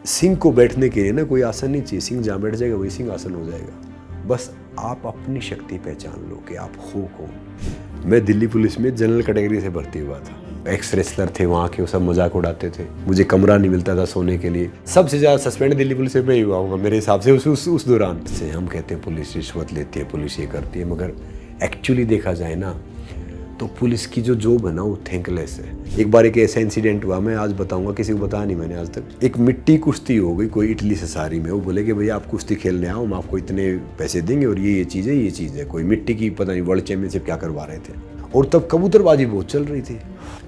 सिंह को बैठने के लिए ना कोई आसन नहीं चाहिए, सिंह जहाँ बैठ जाएगा वही सिंह आसन हो जाएगा। बस आप अपनी शक्ति पहचान लो कि आप हो कौन। मैं दिल्ली पुलिस में जनरल कैटेगरी से भर्ती हुआ था। एक्स रेसलर थे वहाँ के, वो सब मजाक उड़ाते थे, मुझे कमरा नहीं मिलता था सोने के लिए। सबसे ज़्यादा सस्पेंड दिल्ली पुलिस में ही हुआ होगा मेरे हिसाब से उस दौरान से। हम कहते हैं पुलिस रिश्वत लेती है, पुलिस ये करती है, मगर एक्चुअली देखा जाए ना तो पुलिस की जो जॉब है ना वो थैंकलेस है। एक बार एक ऐसा इंसिडेंट हुआ, मैं आज बताऊंगा, किसी को बताया नहीं मैंने आज तक। एक मिट्टी कुश्ती हो गई कोई इटली से सारी में। वो बोले कि भैया आप कुश्ती खेलने आओ, हम आपको इतने पैसे देंगे और ये चीज़ है, ये चीज़ है। कोई मिट्टी की पता नहीं वर्ल्ड चैंपियनशिप क्या करवा रहे थे। और तब कबूतरबाजी बहुत चल रही थी।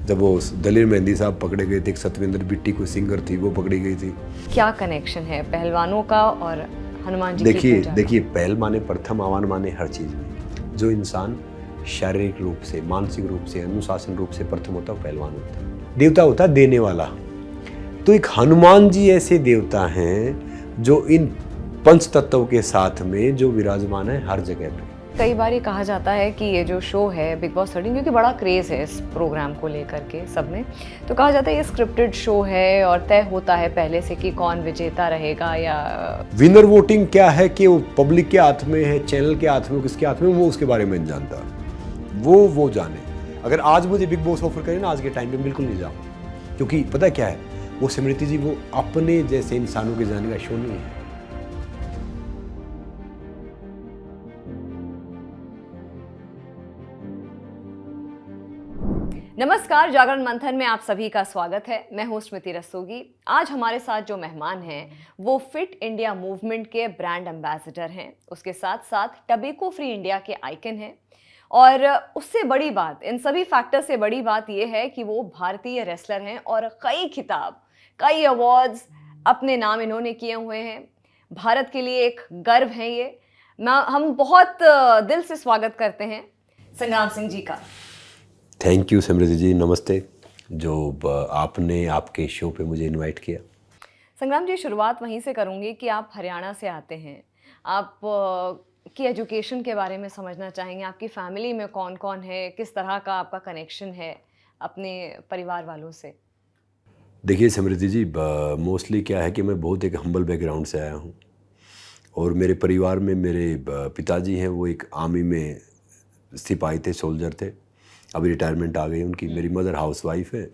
जब वो दलेर मेहंदी साहब पकड़े गए थे, एक सतविंदर बिट्टी कोई सिंगर थी वो पकड़ी गई थी। क्या कनेक्शन है पहलवानों का और हनुमान जी? देखिए पहल माने प्रथम, आह्वान माने हर चीज़ में। जो इंसान शारीरिक रूप से, मानसिक रूप से, अनुशासन रूप से प्रथम होता है पहलवान होता है। देवता होता है देने वाला। तो एक हनुमान जी ऐसे देवता हैं जो इन पंच तत्वों के साथ में जो विराजमान है हर जगह पे। कई बार ये कहा जाता है कि ये जो शो है बिग बॉस 13, क्योंकि बड़ा क्रेज है इस प्रोग्राम को लेकर के सब में, तो कहा जाता है ये स्क्रिप्टेड शो है और तय होता है पहले से कि कौन विजेता रहेगा। या विनर वोटिंग क्या है कि वो पब्लिक के हाथ में है, चैनल के हाथ में, किसके हाथ में, वो उसके बारे में नहीं जानता। वो जाने। अगर आज मुझे बिग बॉस ऑफर करें ना आज के टाइम पे, बिल्कुल नहीं जाऊँ, क्योंकि पता क्या है, वो स्मृति जी वो अपने जैसे इंसानों के जाने का शो नहीं है। नमस्कार, जागरण मंथन में आप सभी का स्वागत है। मैं हूं स्मृति रस्तोगी। आज हमारे साथ जो मेहमान हैं वो फिट इंडिया मूवमेंट के ब्रांड एम्बेसडर हैं, उसके साथ साथ टबैको फ्री इंडिया के आइकन हैं, और उससे बड़ी बात, इन सभी फैक्टर से बड़ी बात यह है कि वो भारतीय रेसलर हैं और कई खिताब, कई अवार्ड्स अपने नाम इन्होंने किए हुए हैं। भारत के लिए एक गर्व है ये। हम बहुत दिल से स्वागत करते हैं संग्राम सिंह जी का। थैंक यू स्मृति जी, नमस्ते, जो आपने आपके शो पे मुझे इनवाइट किया। संग्राम जी, शुरुआत वहीं से करूंगी कि आप हरियाणा से आते हैं। आप की एजुकेशन के बारे में समझना चाहेंगे। आपकी फैमिली में कौन कौन है, किस तरह का आपका कनेक्शन है अपने परिवार वालों से? देखिए स्मृति जी, मोस्टली क्या है कि मैं बहुत एक हम्बल बैकग्राउंड से आया हूँ, और मेरे परिवार में मेरे पिताजी हैं, वो एक आर्मी में सिपाही थे, सोल्जर थे, अभी रिटायरमेंट आ गई उनकी। मेरी मदर हाउसवाइफ है।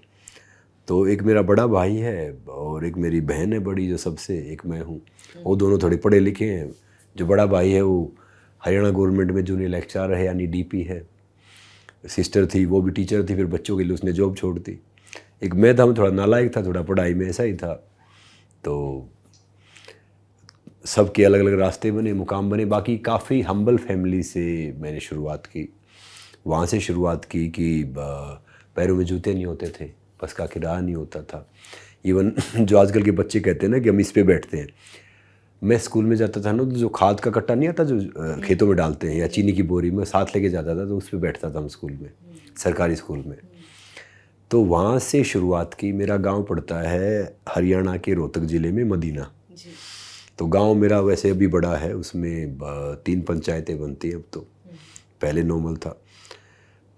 तो एक मेरा बड़ा भाई है और एक मेरी बहन है बड़ी, जो सबसे, एक मैं हूँ। वो दोनों थोड़े पढ़े लिखे हैं। जो बड़ा भाई है वो हरियाणा गवर्नमेंट में जूनियर लेक्चरर है, यानी डीपी है। सिस्टर थी, वो भी टीचर थी, फिर बच्चों के लिए उसने जॉब छोड़ दी। एक मैं था, मैं थोड़ा नालायक था, थोड़ा पढ़ाई में ऐसा ही था। तो सबके अलग अलग रास्ते बने, मुकाम बने। बाकी काफ़ी हम्बल फैमिली से मैंने शुरुआत की। वहाँ से शुरुआत की कि पैरों में जूते नहीं होते थे, बस का किराया नहीं होता था। इवन जो आजकल के बच्चे कहते हैं ना कि हम इस पे बैठते हैं, मैं स्कूल में जाता था ना, तो जो खाद का कट्टा नहीं आता जो खेतों में डालते हैं, या चीनी की बोरी में साथ लेके जाता था, तो उस पर बैठता था हम स्कूल में, सरकारी स्कूल में। तो वहाँ से शुरुआत की। मेरा गांव पड़ता है हरियाणा के रोहतक ज़िले में, मदीना। तो गांव मेरा वैसे अभी बड़ा है, उसमें 3 पंचायतें बनती हैं अब तो, पहले नॉर्मल था।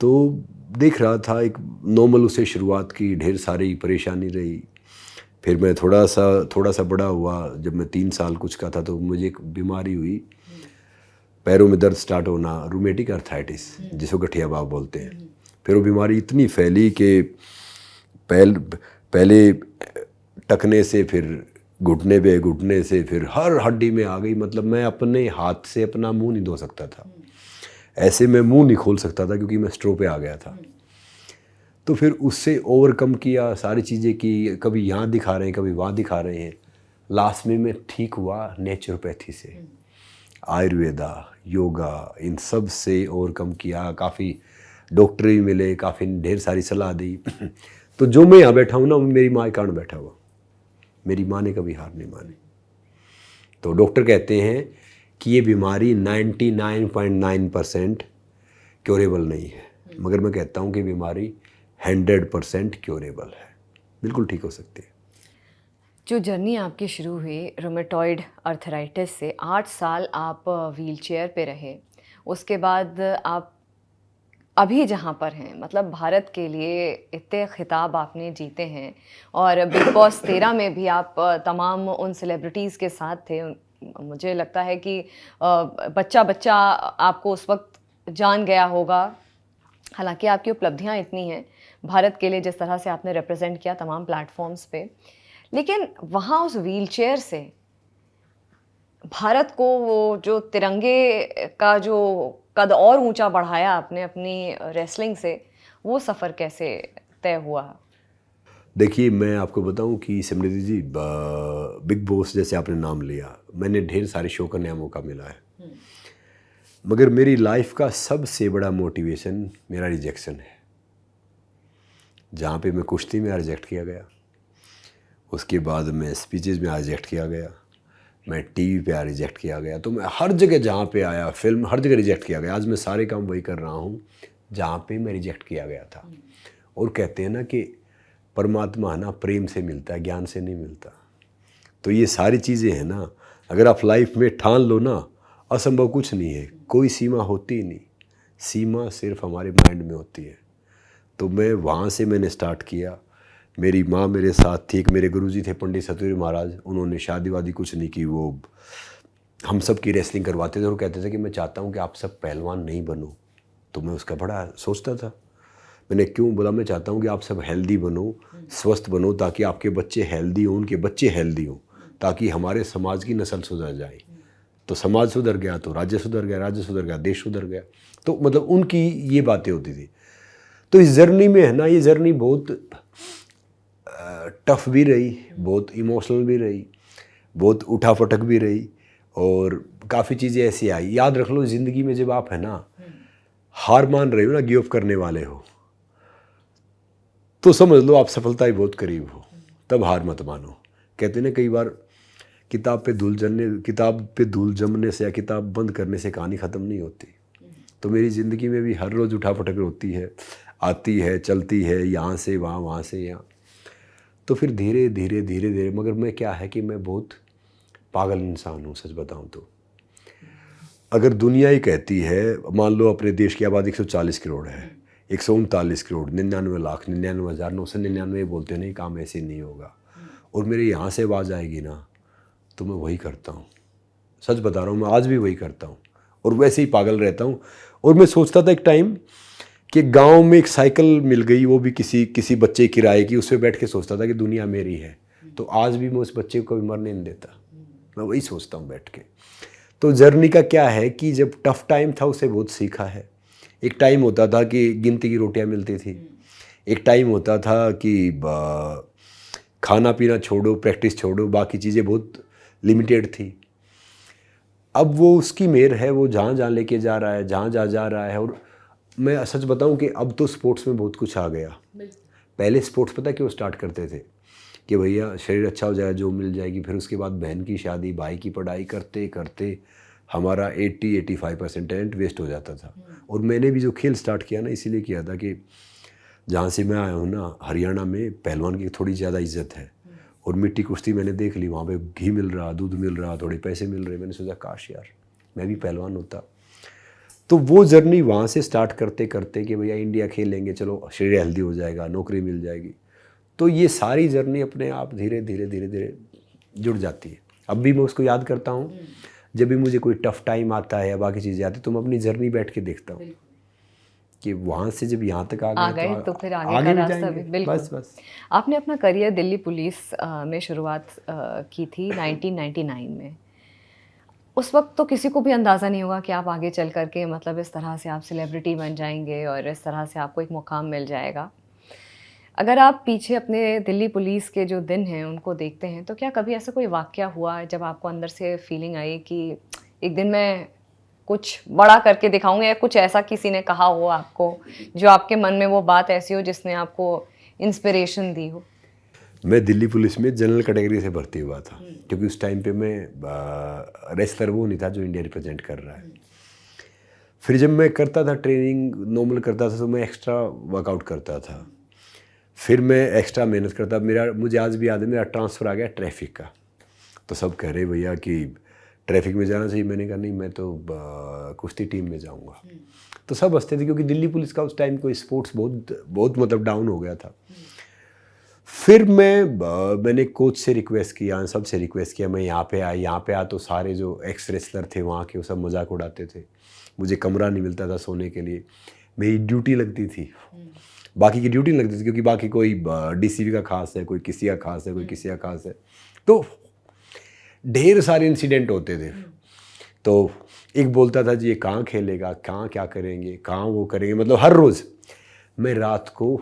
तो देख रहा था, एक नॉर्मल उससे शुरुआत की, ढेर सारी परेशानी रही। फिर मैं थोड़ा सा बड़ा हुआ, जब मैं 3 साल कुछ का था, तो मुझे एक बीमारी हुई, पैरों में दर्द स्टार्ट होना, रूमेटिक अर्थराइटिस, जिसको गठिया बात बोलते हैं। फिर वो बीमारी इतनी फैली कि पहले टखने से, फिर घुटने पे, घुटने से फिर हर हड्डी में आ गई। मतलब मैं अपने हाथ से अपना मुंह नहीं धो सकता था, ऐसे मैं मुंह नहीं खोल सकता था, क्योंकि मैं स्ट्रो पे आ गया था। तो फिर उससे ओवरकम किया, सारी चीज़ें की, कभी यहाँ दिखा रहे हैं, कभी वहाँ दिखा रहे हैं। लास्ट में मैं ठीक हुआ नेचुरोपैथी से, आयुर्वेदा, योगा, इन सब से ओवरकम किया। काफ़ी डॉक्टर भी मिले, काफ़ी ढेर सारी सलाह दी। तो जो मैं यहाँ बैठा हूँ ना, मेरी माँ के कारण बैठा हुआ। मेरी माँ ने कभी हार नहीं मानी। तो डॉक्टर कहते हैं कि ये बीमारी 99.9% क्योरेबल नहीं है, मगर मैं कहता हूँ कि बीमारी 100% क्योरेबल है, बिल्कुल ठीक हो सकती है। जो जर्नी आपकी शुरू हुई रोमेटॉइड अर्थराइटिस से, 8 साल आप व्हीलचेयर पे रहे, उसके बाद आप अभी जहाँ पर हैं, मतलब भारत के लिए इतने खिताब आपने जीते हैं और बिग बॉस 13 में भी आप तमाम उन सेलिब्रिटीज़ के साथ थे। मुझे लगता है कि बच्चा बच्चा आपको उस वक्त जान गया होगा। हालांकि आपकी उपलब्धियाँ इतनी हैं भारत के लिए, जिस तरह से आपने रिप्रेजेंट किया तमाम प्लेटफॉर्म्स पे, लेकिन वहाँ उस व्हीलचेयर से भारत को वो जो तिरंगे का जो कद और ऊंचा बढ़ाया आपने अपनी रेसलिंग से, वो सफ़र कैसे तय हुआ? देखिए, मैं आपको बताऊं कि सिमरती जी, बिग बॉस जैसे आपने नाम लिया, मैंने ढेर सारे शो करने का मौका मिला है, मगर मेरी लाइफ का सबसे बड़ा मोटिवेशन मेरा रिजेक्शन है। जहाँ पे मैं कुश्ती में रिजेक्ट किया गया, उसके बाद मैं स्पीचेस में रिजेक्ट किया गया, मैं टीवी पे रिजेक्ट किया गया, तो मैं हर जगह जहाँ पे आया, फिल्म, हर जगह रिजेक्ट किया गया। आज मैं सारे काम वही कर रहा हूँ जहाँ पे मैं रिजेक्ट किया गया था। और कहते हैं ना कि परमात्मा ना प्रेम से मिलता है, ज्ञान से नहीं मिलता। तो ये सारी चीज़ें हैं ना, अगर आप लाइफ में ठान लो ना, असंभव कुछ नहीं है, कोई सीमा होती ही नहीं, सीमा सिर्फ हमारे माइंड में होती है। तो मैं वहाँ से मैंने स्टार्ट किया। मेरी माँ मेरे साथ थी, एक मेरे गुरुजी थे पंडित सतवीर महाराज, उन्होंने शादी वादी कुछ नहीं की, वो हम सब की रेसलिंग करवाते थे और कहते थे कि मैं चाहता हूँ कि आप सब पहलवान नहीं बनो। तो मैं उसका बड़ा सोचता था। मैंने क्यों बोला, मैं चाहता हूँ कि आप सब हेल्दी बनो, स्वस्थ बनो, ताकि आपके बच्चे हेल्दी हों, उनके बच्चे हेल्दी हों, ताकि हमारे समाज की नस्ल सुधर जाए। तो समाज सुधर गया तो राज्य सुधर गया, राज्य सुधर गया देश सुधर गया। तो मतलब उनकी ये बातें होती थी। तो इस जर्नी में है ना, ये जर्नी बहुत टफ भी रही, बहुत इमोशनल भी रही, बहुत उठा फटक भी रही, और काफ़ी चीज़ें ऐसी आई। याद रख लो, ज़िंदगी में जब आप है ना हार मान रहे हो ना, गिव अप करने वाले हो, तो समझ लो आप सफलता ही बहुत करीब हो, तब हार मत मानो। कहते हैं ना कई बार, किताब पे धूल जमने से या किताब बंद करने से कहानी ख़त्म नहीं होती। तो मेरी ज़िंदगी में भी हर रोज़ उठा फटक होती है, आती है, चलती है, यहाँ से वहाँ, वहाँ से यहाँ। तो फिर धीरे धीरे धीरे धीरे, मगर मैं क्या है कि मैं बहुत पागल इंसान हूँ, सच बताऊँ तो। अगर दुनिया ही कहती है, मान लो अपने देश की आबादी 140 करोड़ है, 139 करोड़, 99,99,999 बोलते नहीं, काम ऐसे नहीं होगा, और मेरे यहाँ से आवाज़ आएगी ना, तो मैं वही करता हूँ। सच बता रहा हूँ, मैं आज भी वही करता हूँ और वैसे ही पागल रहता हूँ। और मैं सोचता था एक टाइम कि गांव में एक साइकिल मिल गई, वो भी किसी बच्चे किराए की, उस पर बैठ के सोचता था कि दुनिया मेरी है। तो आज भी मैं उस बच्चे को कभी मरने नहीं देता, मैं वही सोचता हूँ बैठ के। तो जर्नी का क्या है कि जब टफ टाइम था उसे बहुत सीखा है। एक टाइम होता था कि गिनती की रोटियां मिलती थी, एक टाइम होता था कि खाना पीना छोड़ो, प्रैक्टिस छोड़ो, बाकी चीज़ें बहुत लिमिटेड थी। अब वो उसकी मेहर है, वो जहाँ जहाँ लेके जा रहा है, जहाँ जहाँ जा रहा है। और मैं सच बताऊं कि अब तो स्पोर्ट्स में बहुत कुछ आ गया। पहले स्पोर्ट्स पता क्यों स्टार्ट करते थे कि भैया शरीर अच्छा हो जाए, जो मिल जाएगी, फिर उसके बाद बहन की शादी, भाई की पढ़ाई करते करते हमारा 80-85% टैलेंट वेस्ट हो जाता था। और मैंने भी जो खेल स्टार्ट किया ना, इसीलिए किया था कि जहाँ से मैं आया हूँ ना, हरियाणा में पहलवान की थोड़ी ज़्यादा इज्जत है। और मिट्टी कुश्ती मैंने देख ली, वहाँ पे घी मिल रहा, दूध मिल रहा, थोड़े पैसे मिल रहे। मैंने सोचा काश यार मैं भी पहलवान होता। तो वो जर्नी वहाँ से स्टार्ट करते करते कि भैया इंडिया खेलेंगे, चलो शरीर हेल्दी हो जाएगा, नौकरी मिल जाएगी। तो ये सारी जर्नी अपने आप धीरे धीरे धीरे धीरे जुड़ जाती है। अब भी मैं उसको याद करता हूँ, जब भी मुझे कोई टफ टाइम आता है या बाकी चीज़ें आती है, तो मैं अपनी जर्नी बैठ के देखता हूँ कि वहाँ से जब यहाँ तक आ गए तो फिर आगे का रास्ता भी। बिल्कुल। बस। आपने अपना करियर दिल्ली पुलिस में शुरुआत की थी 1999 में। उस वक्त तो किसी को भी अंदाज़ा नहीं होगा कि आप आगे चल करके मतलब इस तरह से आप सेलिब्रिटी बन जाएंगे और इस तरह से आपको एक मुकाम मिल जाएगा। अगर आप पीछे अपने दिल्ली पुलिस के जो दिन हैं उनको देखते हैं, तो क्या कभी ऐसा कोई वाक़या हुआ जब आपको अंदर से फीलिंग आई कि एक दिन मैं कुछ बड़ा करके दिखाऊंगा, या कुछ ऐसा किसी ने कहा हो आपको जो आपके मन में वो बात ऐसी हो जिसने आपको इंस्पिरेशन दी हो? मैं दिल्ली पुलिस में जनरल कैटेगरी से भर्ती हुआ था, क्योंकि उस टाइम पे मैं रेसलर वो नहीं था जो इंडिया रिप्रेजेंट कर रहा है। फिर जब मैं करता था ट्रेनिंग, नॉर्मल करता था, तो मैं एक्स्ट्रा वर्कआउट करता था, फिर मैं एक्स्ट्रा मेहनत करता। मुझे आज भी याद है, मेरा ट्रांसफ़र आ गया ट्रैफिक का। तो सब कह रहे भैया कि ट्रैफिक में जाना चाहिए, मैंने कहा नहीं मैं तो कुश्ती टीम में जाऊंगा। तो सब हंसते थे क्योंकि दिल्ली पुलिस का उस टाइम कोई स्पोर्ट्स बहुत मतलब डाउन हो गया था। फिर मैंने कोच से रिक्वेस्ट किया, सबसे रिक्वेस्ट किया, मैं यहाँ पे आया तो सारे जो एक्स रेसलर थे वहाँ के वो सब मजाक उड़ाते थे, मुझे कमरा नहीं मिलता था सोने के लिए, मेरी ड्यूटी लगती थी, बाकी की ड्यूटी नहीं लगती थी क्योंकि बाकी कोई डीसीपी का खास है, कोई किसी का खास है, कोई किसी का खास है, तो ढेर सारे इंसिडेंट होते थे। तो एक बोलता था जी ये कहाँ खेलेगा, कहाँ क्या करेंगे, कहाँ वो करेंगे, मतलब हर रोज़ मैं रात को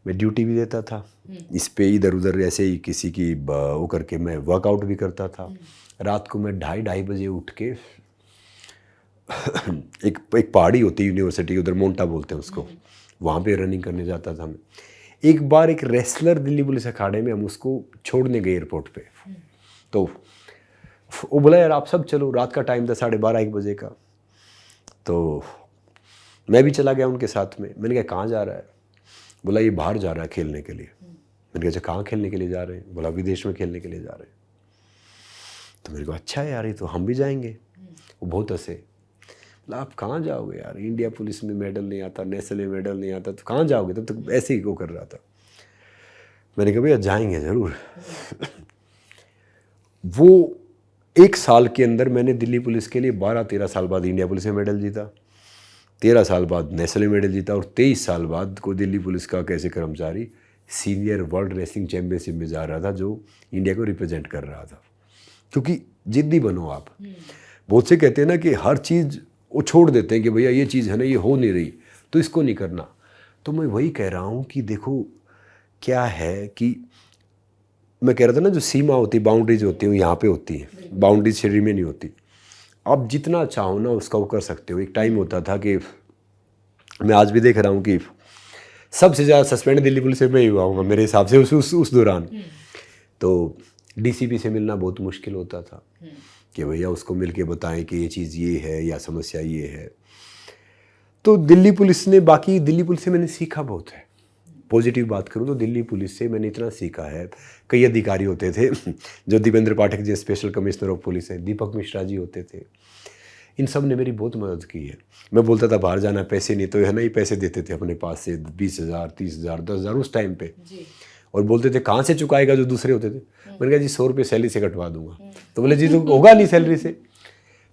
मैं ड्यूटी भी देता था, इस पे इधर उधर ऐसे ही किसी की वो करके मैं वर्कआउट भी करता था। रात को मैं 2:30 बजे उठ के एक पहाड़ी होती है यूनिवर्सिटी उधर, मोंटा बोलते हैं उसको, वहाँ पे रनिंग करने जाता था मैं। एक बार एक रेसलर दिल्ली पुलिस अखाड़े में हम उसको छोड़ने गए एयरपोर्ट पे, तो वो बोला यार आप सब चलो, रात का टाइम था 12:30-1 बजे का, तो मैं भी चला गया उनके साथ में। मैंने कहा कहाँ जा रहा है, बोला ये बाहर जा रहा है खेलने के लिए। मैंने कहा अच्छा कहाँ खेलने के लिए जा रहे हैं, बोला विदेश में खेलने के लिए जा रहे हैं। तो मेरे को अच्छा है यार ये तो हम भी जाएंगे। वो बहुत हंसे, बोला आप कहाँ जाओगे यार, इंडिया पुलिस में मेडल नहीं आता, नेशनल में मेडल नहीं आता, तो कहाँ जाओगे, तब तक ऐसे ही वो कर रहा था। मैंने कहा भैया जाएंगे ज़रूर। वो 1 साल के अंदर मैंने दिल्ली पुलिस के लिए 12-13 साल बाद इंडिया पुलिस में मेडल जीता, 13 साल बाद नेशनल मेडल जीता, और 23 साल बाद को दिल्ली पुलिस का कैसे कर्मचारी सीनियर वर्ल्ड रेसलिंग चैंपियनशिप में जा रहा था, जो इंडिया को रिप्रेजेंट कर रहा था। क्योंकि जिद्दी बनो आप। बहुत से कहते हैं ना कि हर चीज़ वो छोड़ देते हैं कि भैया ये चीज़ है ना, ये हो नहीं रही तो इसको नहीं करना। तो मैं वही कह रहा हूँ कि देखो क्या है कि मैं कह रहा था ना, जो सीमा होती है, बाउंड्रीज होती है, वो यहाँ पे होती है, बाउंड्रीज शरीर में नहीं होती। आप जितना चाहो ना उसका वो कर सकते हो। एक टाइम होता था कि मैं आज भी देख रहा हूँ कि सबसे ज़्यादा सस्पेंड दिल्ली पुलिस से मैं ही हुआ हूँ मेरे हिसाब से उस दौरान। तो डीसीपी से मिलना बहुत मुश्किल होता था कि भैया उसको मिल के बताएं कि ये चीज़ ये है या समस्या ये है। तो दिल्ली पुलिस ने, बाकी दिल्ली पुलिस से मैंने सीखा बहुत है। पॉजिटिव बात करूं तो दिल्ली पुलिस से मैंने इतना सीखा है। कई अधिकारी होते थे जो Dipendra Pathak ji special commissioner of police है, दीपक मिश्रा जी होते थे, इन सब ने मेरी बहुत मदद की है। मैं बोलता था बाहर जाना, पैसे नहीं, तो है ना ही पैसे देते थे अपने पास से 20,000, 30,000, 10,000 उस टाइम पे जी। और बोलते थे कहाँ से चुकाएगा, जो दूसरे होते थे। मैंने कहा जी 100 रुपये सैलरी से कटवा दूंगा। तो बोले जी तो होगा नहीं सैलरी से।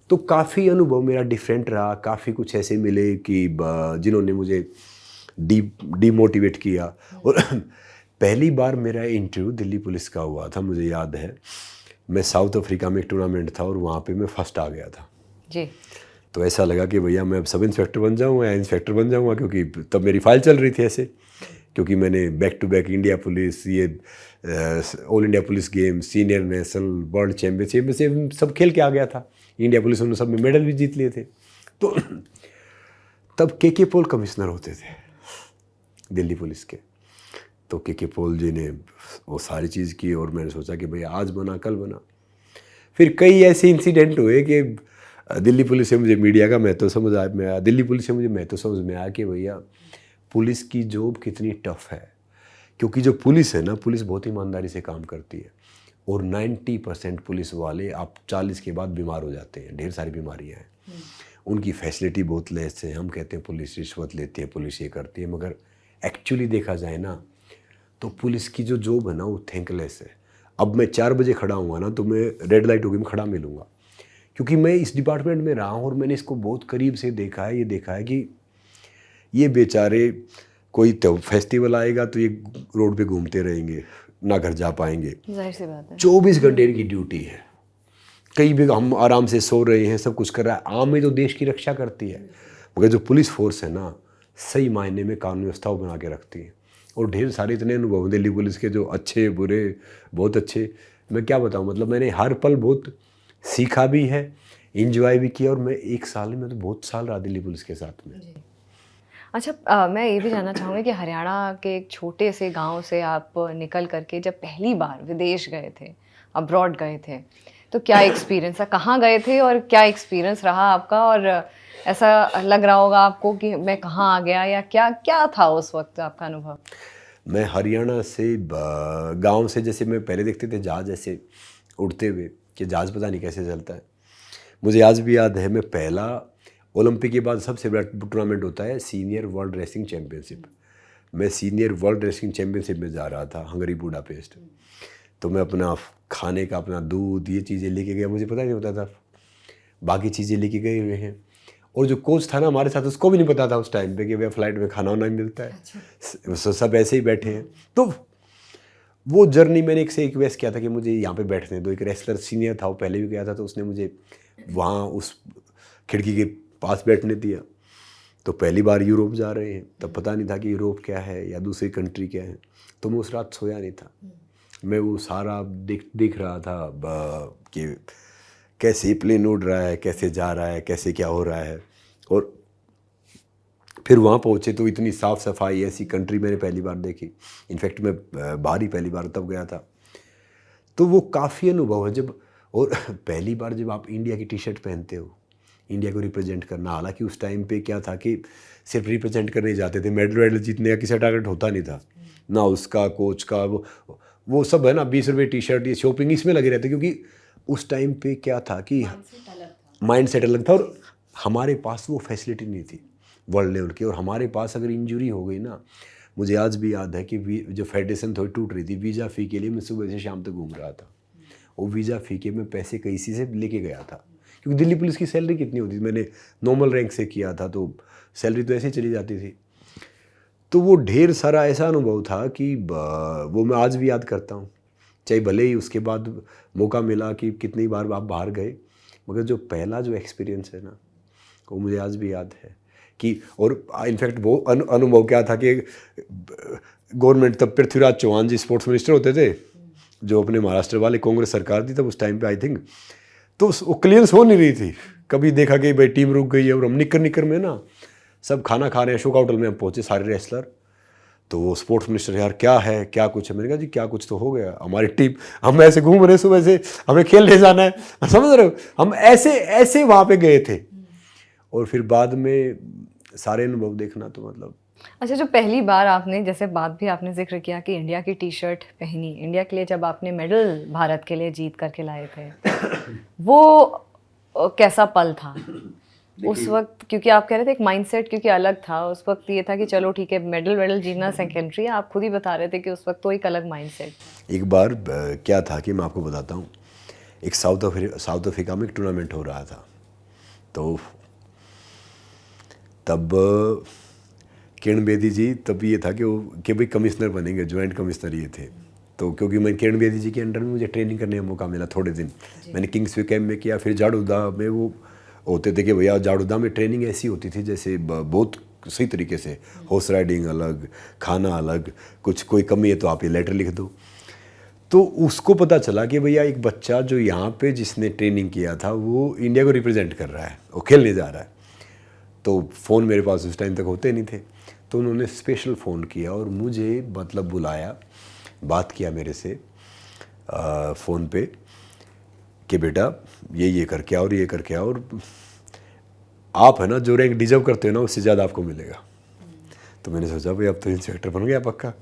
तो काफ़ी अनुभव मेरा डिफरेंट रहा, काफ़ी कुछ ऐसे मिले कि जिन्होंने मुझे डीमोटिवेट किया। और पहली बार मेरा इंटरव्यू दिल्ली पुलिस का हुआ था, मुझे याद है, मैं साउथ अफ्रीका में एक टूर्नामेंट था और वहाँ पे मैं फर्स्ट आ गया था जी। तो ऐसा लगा कि भैया मैं अब सब इंस्पेक्टर बन जाऊँगा या इंस्पेक्टर बन जाऊँगा, क्योंकि तब मेरी फाइल चल रही थी ऐसे, क्योंकि मैंने back to back India police, ये all India police game, senior national world championship से सब खेल के आ गया था। इंडिया पुलिस उन्होंने सब में मेडल भी जीत लिए थे। तो तब के पॉल कमिश्नर होते थे दिल्ली पुलिस के। तो के पॉल जी ने वो सारी चीज़ की और मैंने सोचा कि भैया आज बना कल बना। फिर कई ऐसे इंसिडेंट हुए कि दिल्ली पुलिस से मुझे मीडिया का महत्व समझ आया, दिल्ली पुलिस से मुझे महत्व समझ में आया कि भैया पुलिस की जॉब कितनी टफ है। क्योंकि जो पुलिस है ना, पुलिस बहुत ईमानदारी से काम करती है और 90% पुलिस वाले आप 40 के बाद बीमार हो जाते हैं, ढेर सारी बीमारियाँ हैं। उनकी फैसिलिटी बहुत लेस है। हम कहते हैं पुलिस रिश्वत लेती है, पुलिस ये करती है, मगर एक्चुअली देखा जाए ना तो पुलिस की जो जॉब है ना वो थैंकलेस है। अब मैं 4 बजे खड़ा हूँगा ना तो मैं रेड लाइट होगी मैं खड़ा मिलूँगा, क्योंकि मैं इस डिपार्टमेंट में रहा हूँ और मैंने इसको बहुत करीब से देखा है। ये देखा है कि ये बेचारे, कोई तो फेस्टिवल आएगा तो ये रोड पे घूमते रहेंगे, ना घर जा पाएंगे। जाहिर सी बात है, 24 घंटे इनकी ड्यूटी है। कई भी हम आराम से सो रहे हैं, सब कुछ कर रहा है। आम में तो देश की रक्षा करती है, मगर जो पुलिस फोर्स है ना, सही मायने में कानून व्यवस्था बना के रखती है। और ढेर सारे इतने अनुभव दिल्ली पुलिस के, जो अच्छे बुरे, बहुत अच्छे, मैं क्या बताऊँ, मतलब मैंने हर पल बहुत सीखा भी है, इंजॉय भी किया। और मैं 1 साल में तो बहुत साल रहा दिल्ली पुलिस के साथ में। अच्छा, मैं ये भी जानना चाहूँगी कि हरियाणा के एक छोटे से गांव से आप निकल करके जब पहली बार विदेश गए थे, अब्रॉड गए थे, तो क्या एक्सपीरियंस था, कहाँ गए थे और क्या एक्सपीरियंस रहा आपका? और ऐसा लग रहा होगा आपको कि मैं कहाँ आ गया, या क्या क्या था उस वक्त आपका अनुभव? मैं हरियाणा से गांव से, जैसे मैं पहले देखते थे जहाज़ ऐसे उड़ते हुए कि जहाज़ पता नहीं कैसे चलता है, मुझे आज भी याद है, मैं पहला ओलंपिक के बाद सबसे बड़ा टूर्नामेंट होता है सीनियर वर्ल्ड रेसलिंग चैम्पियनशिप। मैं सीनियर वर्ल्ड रेसलिंग चैम्पियनशिप में जा रहा था हंगरी बुडापेस्ट। तो मैं अपना खाने का अपना दूध ये चीज़ें लेके गया, मुझे पता नहीं होता था, बाकी चीज़ें लेके गए हुए हैं। और जो कोच था ना हमारे साथ, उसको भी नहीं पता था उस टाइम पे कि भैया फ्लाइट में खाना वाना मिलता है। अच्छा। सब ऐसे ही बैठे हैं। तो वो जर्नी मैंने एक से एक रिक्वेस्ट किया था कि मुझे यहाँ पे बैठने दो। एक रेसलर सीनियर था, वो पहले भी गया था, तो उसने मुझे वहाँ उस खिड़की के पास बैठने दिया। तो पहली बार यूरोप जा रहे हैं, तब पता नहीं था कि यूरोप क्या है या दूसरी कंट्री क्या है। तो मैं उस रात सोया नहीं था, मैं वो सारा देख रहा था कि कैसे प्लेन उड़ रहा है, कैसे जा रहा है, कैसे क्या हो रहा है। और फिर वहाँ पहुँचे तो इतनी साफ़ सफाई, ऐसी कंट्री मैंने पहली बार देखी। इनफैक्ट मैं बाहर ही पहली बार तब गया था। तो वो काफ़ी अनुभव है जब, और पहली बार जब आप इंडिया की टी शर्ट पहनते हो, इंडिया को रिप्रेजेंट करना। हालांकि उस टाइम पे क्या था कि सिर्फ रिप्रेजेंट करने जाते थे, मेडल वेडल जीतने का किसी टारगेट होता नहीं था ना, उसका कोच का वो सब है ना, 20 रुपये टी शर्ट, ये शॉपिंग इसमें लगे रहते। क्योंकि उस टाइम पे क्या था कि माइंड सेट अलग था, और हमारे पास वो फैसिलिटी नहीं थी वर्ल्ड लेवल की। और हमारे पास अगर इंजरी हो गई ना, मुझे आज भी याद है कि जो फेडरेशन थोड़ी टूट रही थी, वीज़ा फ़ी के लिए मैं सुबह से शाम तक घूम रहा था। वो वीज़ा फ़ी के मैं पैसे कहीं से लेके गया था, क्योंकि दिल्ली पुलिस की सैलरी कितनी होती थी, मैंने नॉर्मल रैंक से किया था, तो सैलरी तो ऐसे ही चली जाती थी। तो वो ढेर सारा ऐसा अनुभव था कि वो मैं आज भी याद करता हूँ। चाहे भले ही उसके बाद मौका मिला कि कितनी बार आप बाहर गए, मगर जो पहला जो एक्सपीरियंस है ना, वो मुझे आज भी याद है कि। और इनफैक्ट वो अनुभव क्या था कि गवर्नमेंट, तब पृथ्वीराज चौहान जी स्पोर्ट्स मिनिस्टर होते थे, जो अपने महाराष्ट्र वाले कांग्रेस सरकार थी तब उस टाइम पे आई थिंक। तो वो क्लियरेंस हो नहीं रही थी। कभी देखा कि भाई टीम रुक गई है, और हम निकर में ना सब खाना खा रहे हैं। अशोक होटल में हम पहुँचे सारे रेसलर। तो वो स्पोर्ट्स मिनिस्टर, यार क्या है, क्या कुछ है? मैंने कहा जी क्या कुछ तो हो गया, हमारी टीम, हम ऐसे घूम रहे सुबह से, हमें खेलने जाना है, समझ रहे हो? हम ऐसे वहाँ पे गए थे। और फिर बाद में सारे अनुभव देखना तो मतलब। अच्छा, जो पहली बार आपने, जैसे बात भी आपने जिक्र किया कि इंडिया की टी शर्ट पहनी, इंडिया के लिए जब आपने मेडल भारत के लिए जीत करके लाए थे, वो कैसा पल था उस वक्त? क्योंकि आप कह रहे थे एक माइंडसेट क्योंकि अलग था उस वक्त, ये था कि चलो ठीक है मेडल जीतना सेकेंडरी है। आप खुद ही बता रहे थे कि उस वक्त तो एक अलग माइंडसेट था। एक बार क्या था कि मैं आपको बताता हूँ, एक साउथ अफ्रीका में एक टूर्नामेंट हो रहा था। तो तब किरण बेदी जी, तब ये था कि भाई कमिश्नर बनेंगे, ज्वाइंट कमिश्नर ये थे। तो क्योंकि मैं किरण बेदी जी के अंडर में मुझे ट्रेनिंग करने का मौका मिला थोड़े दिन। मैंने किंग्सवे कैम्प में किया, फिर जाड़ूदा में वो होते थे कि भैया जाड़ूदा में ट्रेनिंग ऐसी होती थी जैसे बहुत सही तरीके से, हॉर्स राइडिंग अलग, खाना अलग, कुछ कोई कमी है तो आप ये लेटर लिख दो। तो उसको पता चला कि भैया एक बच्चा जो यहाँ पे जिसने ट्रेनिंग किया था वो इंडिया को रिप्रेजेंट कर रहा है, वो खेलने जा रहा है। तो फ़ोन मेरे पास उस टाइम तक होते नहीं थे, तो उन्होंने स्पेशल फ़ोन किया और मुझे मतलब बुलाया, बात किया मेरे से फ़ोन पे कि बेटा ये करके आओ और ये करके आओ, और आप है ना जो रैंक डिजर्व करते हो ना उससे ज़्यादा आपको मिलेगा। तो मैंने सोचा भाई अब तो इंस्पेक्टर बन गया पक्का,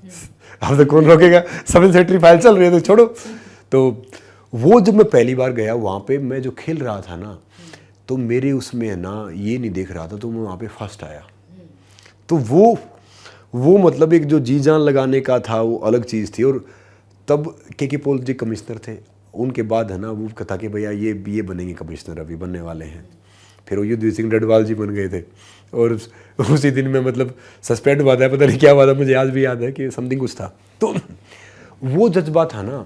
अब तो कौन रोकेगा, सब इंस्पेक्टर फाइल चल रही है तो छोड़ो। तो वो जब मैं पहली बार गया वहाँ पे, मैं जो खेल रहा था ना, तो मेरे उसमें है ना ये नहीं देख रहा था, तो मैं वहाँ पे फर्स्ट आया। तो वो मतलब एक जो जी जान लगाने का था वो अलग चीज़ थी। और तब के पॉल जी कमिश्नर थे, उनके बाद है ना वो कथा कि भैया ये बनेंगे कमिश्नर, अभी बनने वाले हैं। फिर वो युद्धवीर सिंह डडवाल जी बन गए थे, और उसी दिन में मतलब सस्पेंड हुआ था, पता नहीं क्या हुआ था, मुझे आज भी याद है कि समथिंग कुछ था। तो वो जज्बा था ना,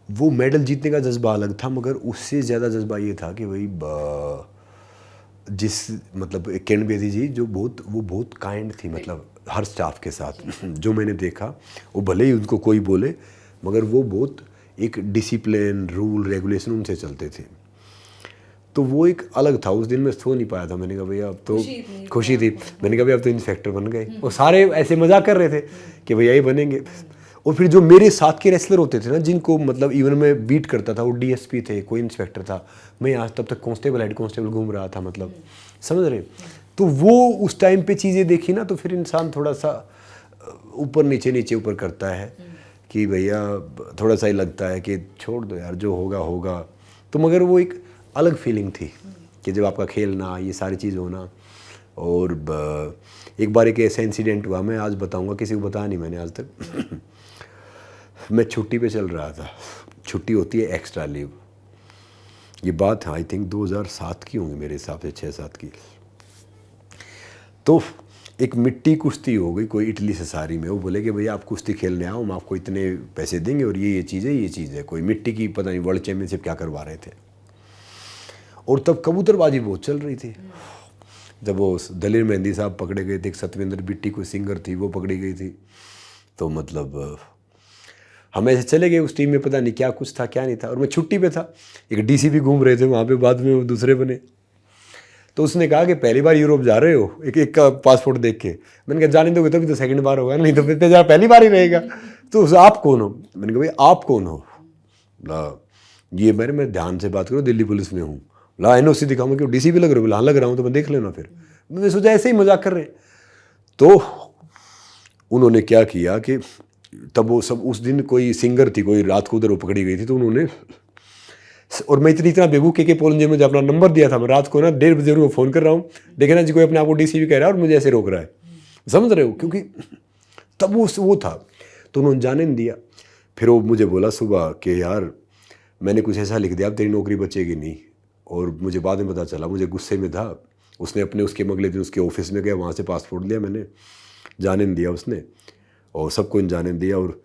वो मेडल जीतने का जज्बा अलग था, मगर उससे ज़्यादा जज्बा ये था कि भाई जिस मतलब किरण बेदी जी जो वो बहुत काइंड थी, मतलब हर स्टाफ के साथ जो मैंने देखा, वो भले ही उनको कोई बोले मगर वो बहुत एक डिसिप्लिन, रूल, रेगुलेशन उनसे चलते थे। तो वो एक अलग था। उस दिन मैं सो नहीं पाया था। मैंने कहा भैया अब तो खुशी थी, मैंने कहा भैया अब तो इंस्पेक्टर बन गए। और सारे ऐसे मजाक कर रहे थे कि भैया ये बनेंगे। और फिर जो मेरे साथ के रेसलर होते थे ना, जिनको मतलब इवन मैं बीट करता था, वो डीएसपी थे, कोई इंस्पेक्टर था, मैं आज तब तक कांस्टेबल, हेड कांस्टेबल घूम रहा था, मतलब समझ रहे। तो वो उस टाइम पे चीज़ें देखी ना, तो फिर इंसान थोड़ा सा ऊपर नीचे ऊपर करता है कि भैया थोड़ा सा ही लगता है कि छोड़ दो यार, जो होगा होगा। तो मगर वो एक अलग फीलिंग थी कि जब आपका खेलना, ये सारी चीज़ होना। और एक बार एक ऐसा इंसिडेंट हुआ, मैं आज बताऊंगा, किसी को बताया नहीं मैंने आज तक। मैं छुट्टी पे चल रहा था, छुट्टी होती है एक्स्ट्रा लीव, ये बात आई थिंक 2007 की होंगी मेरे हिसाब से, 6-7 की। तो एक मिट्टी कुश्ती हो गई कोई इटली से सारी में, वो बोले कि भैया आप कुश्ती खेलने आओ, हम आपको इतने पैसे देंगे और ये चीज़ है, ये चीज़ है। कोई मिट्टी की पता नहीं वर्ल्ड चैम्पियनशिप क्या करवा रहे थे। और तब कबूतरबाजी बहुत चल रही थी। जब वो दलेर मेहंदी साहब पकड़े गए थे, एक सतविंदर बिट्टी कोई सिंगर थी, वो पकड़ी गई थी। तो मतलब हम ऐसे चले गए उस टीम में, पता नहीं क्या कुछ था क्या नहीं था। और मैं छुट्टी पे था, एक डीसी भी घूम रहे थे वहाँ पे, बाद में वो दूसरे बने। तो उसने कहा कि पहली बार यूरोप जा रहे हो, एक का पासपोर्ट देख के। मैंने कहा जाने दोगे तभी तो सेकंड बार होगा, नहीं तो फिर पहली बार ही रहेगा। तो आप कौन हो? मैंने कहा भाई आप कौन हो? ये मैं ध्यान से बात करो, दिल्ली पुलिस में हूँ। NOC दिखाऊंगा, क्यों डीसी भी लग रहे हो? हाँ लग रहा हूँ, तो मैं देख लेना। फिर मैंने सोचा ऐसे ही मजाक कर रहे। तो उन्होंने क्या किया कि तब वो सब, उस दिन कोई सिंगर थी, कोई रात को उधर वो पकड़ी गई थी, तो उन्होंने, और मैं इतना बेवकूफ़ के पोलन जी, मुझे अपना नंबर दिया था। मैं रात को ना 1:30 बजे उनको फ़ोन कर रहा हूँ, देखे ना जी कोई अपने आप को डीसी भी कह रहा है और मुझे ऐसे रोक रहा है, समझ रहे हो? क्योंकि तब वो था। तो उन्होंने जाने नहीं दिया। फिर वो मुझे बोला सुबह कि यार मैंने कुछ ऐसा लिख दिया, अब तेरी नौकरी बचेगी नहीं। और मुझे बाद में पता चला, मुझे गुस्से में था। उसने उसके अगले दिन उसके ऑफिस में गया, वहाँ से पासपोर्ट लिया मैंने, जाने नहीं दिया उसने, और सबको जाने नहीं दिया। और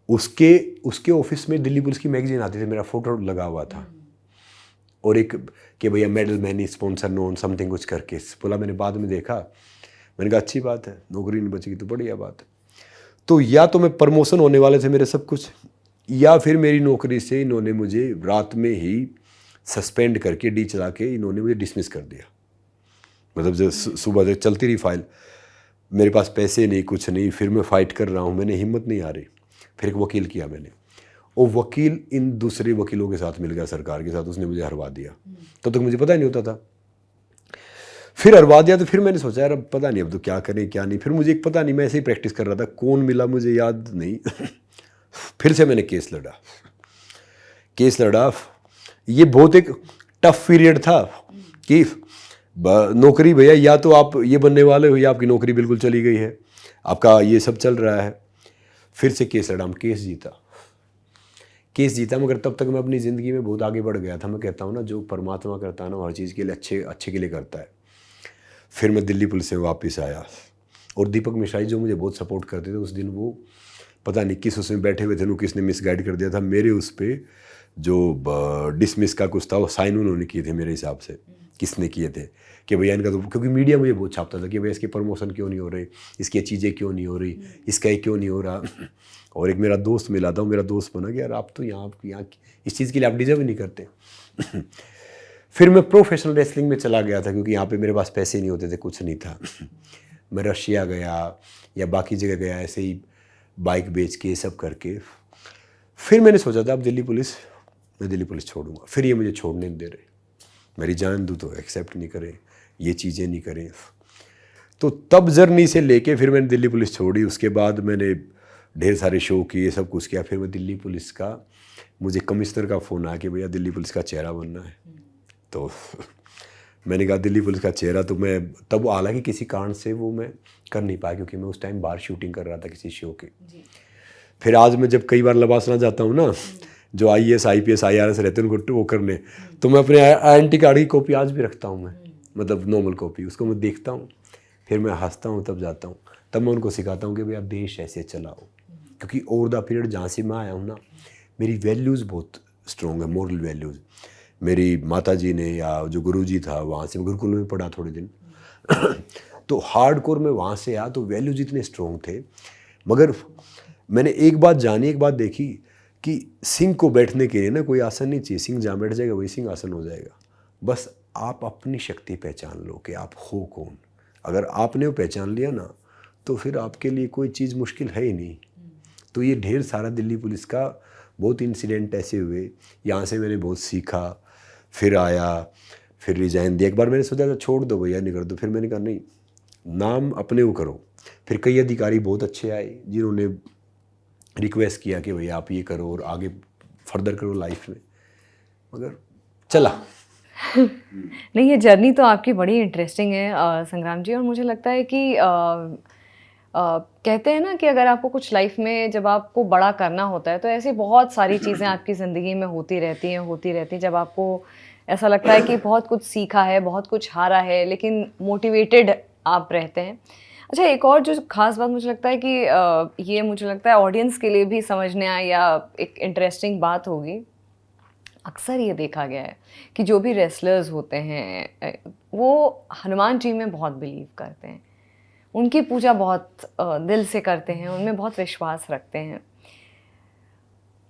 उसके ऑफिस में दिल्ली पुलिस की मैगजीन आती थी, मेरा फोटो लगा हुआ था, और एक कि भैया medal many sponsor known something कुछ करके बोला। मैंने बाद में देखा, मैंने कहा अच्छी बात है, नौकरी नहीं बचेगी तो बढ़िया बात है। तो या तो मैं प्रमोशन होने वाले थे मेरे सब कुछ, या फिर मेरी नौकरी से इन्होंने मुझे रात में ही सस्पेंड करके डी चला के इन्होंने मुझे डिसमिस कर दिया। मतलब जब सुबह तक चलती रही फाइल, मेरे पास पैसे नहीं, कुछ नहीं। फिर मैं फ़ाइट कर रहा हूँ, मैंने हिम्मत नहीं आ रही। फिर एक वकील किया मैंने, और वकील इन दूसरे वकीलों के साथ मिल गया, सरकार के साथ, उसने मुझे हरवा दिया। तब तक मुझे पता ही नहीं होता था। फिर हरवा दिया, तो फिर मैंने सोचा यार अब पता नहीं अब तो क्या करें क्या नहीं। फिर मुझे एक पता नहीं, मैं ऐसे ही प्रैक्टिस कर रहा था, कौन मिला मुझे याद नहीं। फिर से मैंने केस लड़ा। ये बहुत एक टफ पीरियड था कि नौकरी भैया या तो आप ये बनने वाले हो, या आपकी नौकरी बिल्कुल चली गई है, आपका ये सब चल रहा है। फिर से केस लड़ा, केस जीता, मगर तब तक मैं अपनी ज़िंदगी में बहुत आगे बढ़ गया था। मैं कहता हूँ ना, जो परमात्मा करता है ना, हर चीज़ के लिए अच्छे के लिए करता है। फिर मैं दिल्ली पुलिस से वापस आया, और दीपक मिश्राई जो मुझे बहुत सपोर्ट करते थे उस दिन, वो पता नहीं किस उसमें बैठे हुए थे, उनको किसने मिसगाइड कर दिया था। मेरे उस पर जो डिसमिस का कुछ था, वो साइन उन्होंने किए थे मेरे हिसाब से। किसने किए थे कि भैया इनका तो, क्योंकि मीडिया मुझे बहुत छापता था कि भैया इसकी प्रमोशन क्यों नहीं हो रही, इसकी चीज़ें क्यों नहीं हो रही, इसका ये क्यों नहीं हो रहा। और एक मेरा दोस्त मिला था, मेरा दोस्त बना कि यार आप तो यहाँ इस चीज़ के लिए आप डिजर्व नहीं करते। फिर मैं प्रोफेशनल रेसलिंग में चला गया था, क्योंकि यहाँ पे मेरे पास पैसे नहीं होते थे, कुछ नहीं था। मैं रशिया गया या बाकी जगह गया, ऐसे ही बाइक बेच के सब करके। फिर मैंने सोचा था अब मैं दिल्ली पुलिस छोड़ूंगा। फिर ये मुझे छोड़ने नहीं दे रहे, मेरी जान दूँ तो एक्सेप्ट नहीं करें, ये चीज़ें नहीं करें। तो तब जर्नी से लेके फिर मैंने दिल्ली पुलिस छोड़ी। उसके बाद मैंने ढेर सारे शो किए, सब कुछ किया। फिर मैं दिल्ली पुलिस का, मुझे कमिश्नर का फ़ोन आया कि भैया दिल्ली पुलिस का चेहरा बनना है। तो मैंने कहा दिल्ली पुलिस का चेहरा, तो मैं तब, हालांकि किसी कारण से वो मैं कर नहीं पाया, क्योंकि मैं उस टाइम बाहर शूटिंग कर रहा था किसी शो की। फिर आज मैं जब कई बार लबासना जाता हूँ ना, जो IAS IPS IRS रहते हैं उनको वो करने, तो मैं अपने INT कार्ड की कॉपी आज भी रखता हूँ मैं, मतलब नॉर्मल कॉपी, उसको मैं देखता हूँ, फिर मैं हंसता हूँ, तब जाता हूँ। तब मैं उनको सिखाता हूँ कि भैया देश ऐसे चलाओ। क्योंकि ओवर द पीरियड जहाँ से मैं आया हूँ ना, मेरी वैल्यूज़ बहुत स्ट्रॉन्ग है, मोरल वैल्यूज़। मेरी माता जी ने, या जो गुरुजी था वहाँ से, मैं गुरुकुल में पढ़ा थोड़े दिन। तो हार्डकोर में वहाँ से आया, तो वैल्यूज इतने स्ट्रॉन्ग थे। मगर मैंने एक बात जानी, एक बात देखी कि सिंह को बैठने के लिए ना कोई आसन नहीं चाहिए। सिंह जहाँ बैठ जाएगा वही सिंह आसन हो जाएगा। बस आप अपनी शक्ति पहचान लो कि आप हो कौन। अगर आपने वो पहचान लिया ना, तो फिर आपके लिए कोई चीज़ मुश्किल है ही नहीं। तो ये ढेर सारा दिल्ली पुलिस का बहुत इंसिडेंट ऐसे हुए, यहाँ से मैंने बहुत सीखा। फिर आया, फिर रिजाइन दिया। एक बार मैंने सोचा था छोड़ दो भैया, नहीं कर दो। फिर मैंने कहा नहीं, नाम अपने वो करो। फिर कई अधिकारी बहुत अच्छे आए जिन्होंने रिक्वेस्ट किया कि भैया आप ये करो और आगे फर्दर करो लाइफ में, मगर चला। नहीं, ये जर्नी तो आपकी बड़ी इंटरेस्टिंग है संग्राम जी, और मुझे लगता है कि कहते हैं ना कि अगर आपको कुछ लाइफ में जब आपको बड़ा करना होता है तो ऐसी बहुत सारी चीज़ें आपकी ज़िंदगी में होती रहती हैं जब आपको ऐसा लगता है कि बहुत कुछ सीखा है, बहुत कुछ हारा है, लेकिन मोटिवेटेड आप रहते हैं। अच्छा, एक और जो ख़ास बात मुझे लगता है कि ये मुझे लगता है ऑडियंस के लिए भी समझने आए या एक इंटरेस्टिंग बात होगी। अक्सर ये देखा गया है कि जो भी रेसलर्स होते हैं वो हनुमान जी में बहुत बिलीव करते हैं, उनकी पूजा बहुत दिल से करते हैं, उनमें बहुत विश्वास रखते हैं।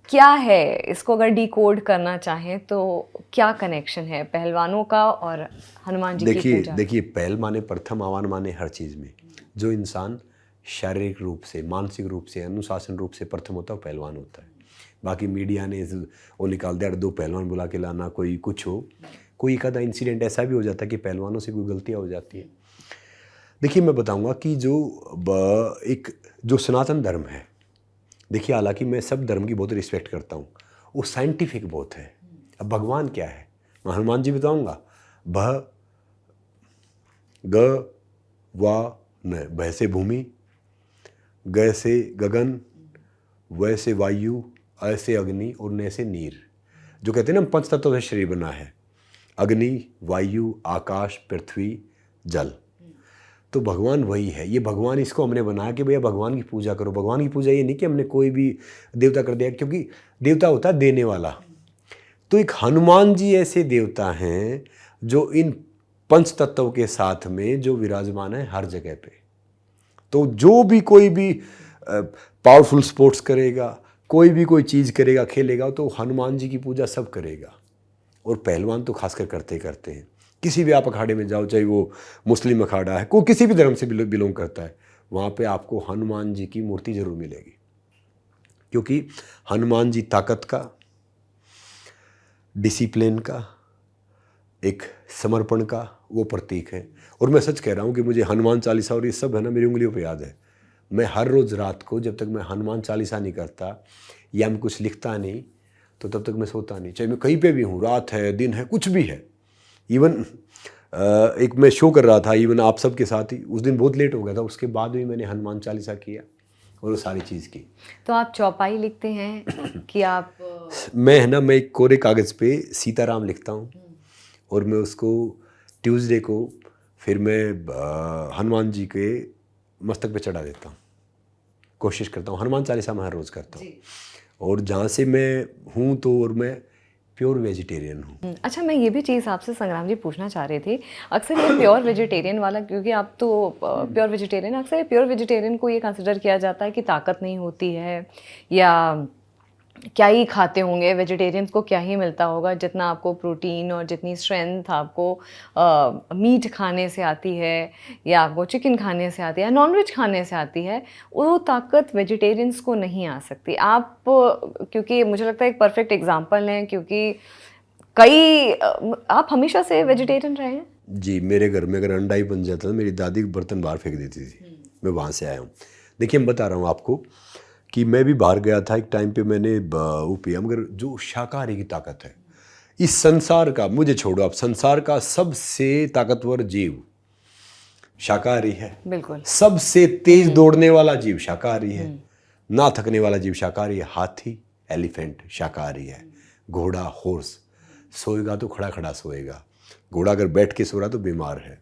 क्या है इसको अगर डिकोड करना चाहें तो क्या कनेक्शन है पहलवानों का और हनुमान जी की पूजा? देखिए, पहल माने प्रथम, आह्वान माने हर चीज़ में जो इंसान शारीरिक रूप से, मानसिक रूप से, अनुशासन रूप से प्रथम होता है वो पहलवान होता है। बाकी मीडिया ने वो निकाल दिया, 2 पहलवान बुला के लाना, कोई कुछ हो, कोई एक आधा इंसिडेंट ऐसा भी हो जाता है कि पहलवानों से कोई गलतियाँ हो जाती है। देखिए, मैं बताऊंगा कि जो सनातन धर्म है, देखिए हालांकि मैं सब धर्म की बहुत रिस्पेक्ट करता हूँ, वो साइंटिफिक बहुत है। अब भगवान क्या है, मैं हनुमान जी बताऊंगा। भ ग वा न, भ से भूमि, ग से गगन, व से वायु, अ से अग्नि और न से नीर। जो कहते हैं ना, 5 तत्वों से शरीर बना है, अग्नि, वायु, आकाश, पृथ्वी, जल। तो भगवान वही है। ये भगवान, इसको हमने बनाया कि भैया भगवान की पूजा करो। भगवान की पूजा ये नहीं कि हमने कोई भी देवता कर दिया, क्योंकि देवता होता है देने वाला। तो एक हनुमान जी ऐसे देवता हैं जो इन 5 तत्वों के साथ में जो विराजमान है हर जगह पे। तो जो भी कोई भी पावरफुल स्पोर्ट्स करेगा, कोई भी कोई चीज़ करेगा, खेलेगा, तो हनुमान जी की पूजा सब करेगा। और पहलवान तो खासकर करते ही करते हैं। किसी भी आप अखाड़े में जाओ, चाहे वो मुस्लिम अखाड़ा है, कोई किसी भी धर्म से बिलोंग करता है, वहाँ पे आपको हनुमान जी की मूर्ति जरूर मिलेगी। क्योंकि हनुमान जी ताकत का, डिसिप्लिन का, एक समर्पण का वो प्रतीक है। और मैं सच कह रहा हूँ कि मुझे हनुमान चालीसा और ये सब है ना, मेरी उंगलियों पे याद है। मैं हर रोज़ रात को जब तक मैं हनुमान चालीसा नहीं करता या मैं कुछ लिखता नहीं, तो तब तक मैं सोता नहीं। चाहे मैं कहीं पे भी हूँ, रात है, दिन है, कुछ भी है। इवन एक मैं शो कर रहा था, इवन आप सब के साथ ही, उस दिन बहुत लेट हो गया था, उसके बाद भी मैंने हनुमान चालीसा किया और वो सारी चीज़ की। तो आप चौपाई लिखते हैं कि आप? मैं है ना, मैं एक कोरे कागज़ पे सीताराम लिखता हूँ और मैं उसको ट्यूसडे को फिर मैं हनुमान जी के मस्तक पे चढ़ा देता हूँ। कोशिश करता हूँ, हनुमान चालीसा मैं हर रोज़ करता हूँ। और जहाँ से मैं हूँ तो, और मैं प्योर वेजिटेरियन हूँ। अच्छा, मैं ये भी चीज़ आपसे संग्राम जी पूछना चाह रही थी। अक्सर ये प्योर वेजिटेरियन वाला, क्योंकि आप तो प्योर वेजिटेरियन, अक्सर प्योर वेजिटेरियन को ये कंसिडर किया जाता है कि ताकत नहीं होती है, या क्या ही खाते होंगे वेजिटेरियंस को, क्या ही मिलता होगा, जितना आपको प्रोटीन और जितनी स्ट्रेंथ आपको मीट खाने से आती है, या आपको चिकन खाने से आती है, या नॉनवेज खाने से आती है, वो ताकत वेजिटेरियंस को नहीं आ सकती। आप क्योंकि मुझे लगता है एक परफेक्ट एग्जांपल हैं, क्योंकि आप हमेशा से वेजिटेरियन रहे हैं? जी, मेरे घर में अगर अंडा ही बन जाता था, मेरी दादी बर्तन बाहर फेंक देती थी। मैं वहाँ से आया हूँ। देखिए, मैं बता रहा हूँ आपको कि मैं भी बाहर गया था एक टाइम पे, मैंने वो पिया, मगर जो शाकाहारी की ताकत है इस संसार का, मुझे छोड़ो आप, संसार का सबसे ताकतवर जीव शाकाहारी है। बिल्कुल। सबसे तेज दौड़ने वाला जीव शाकाहारी है। ना थकने वाला जीव शाकाहारी है। हाथी, एलिफेंट शाकाहारी है। घोड़ा, हॉर्स, सोएगा तो खड़ा खड़ा सोएगा। घोड़ा अगर बैठ के सो रहा तो बीमार है।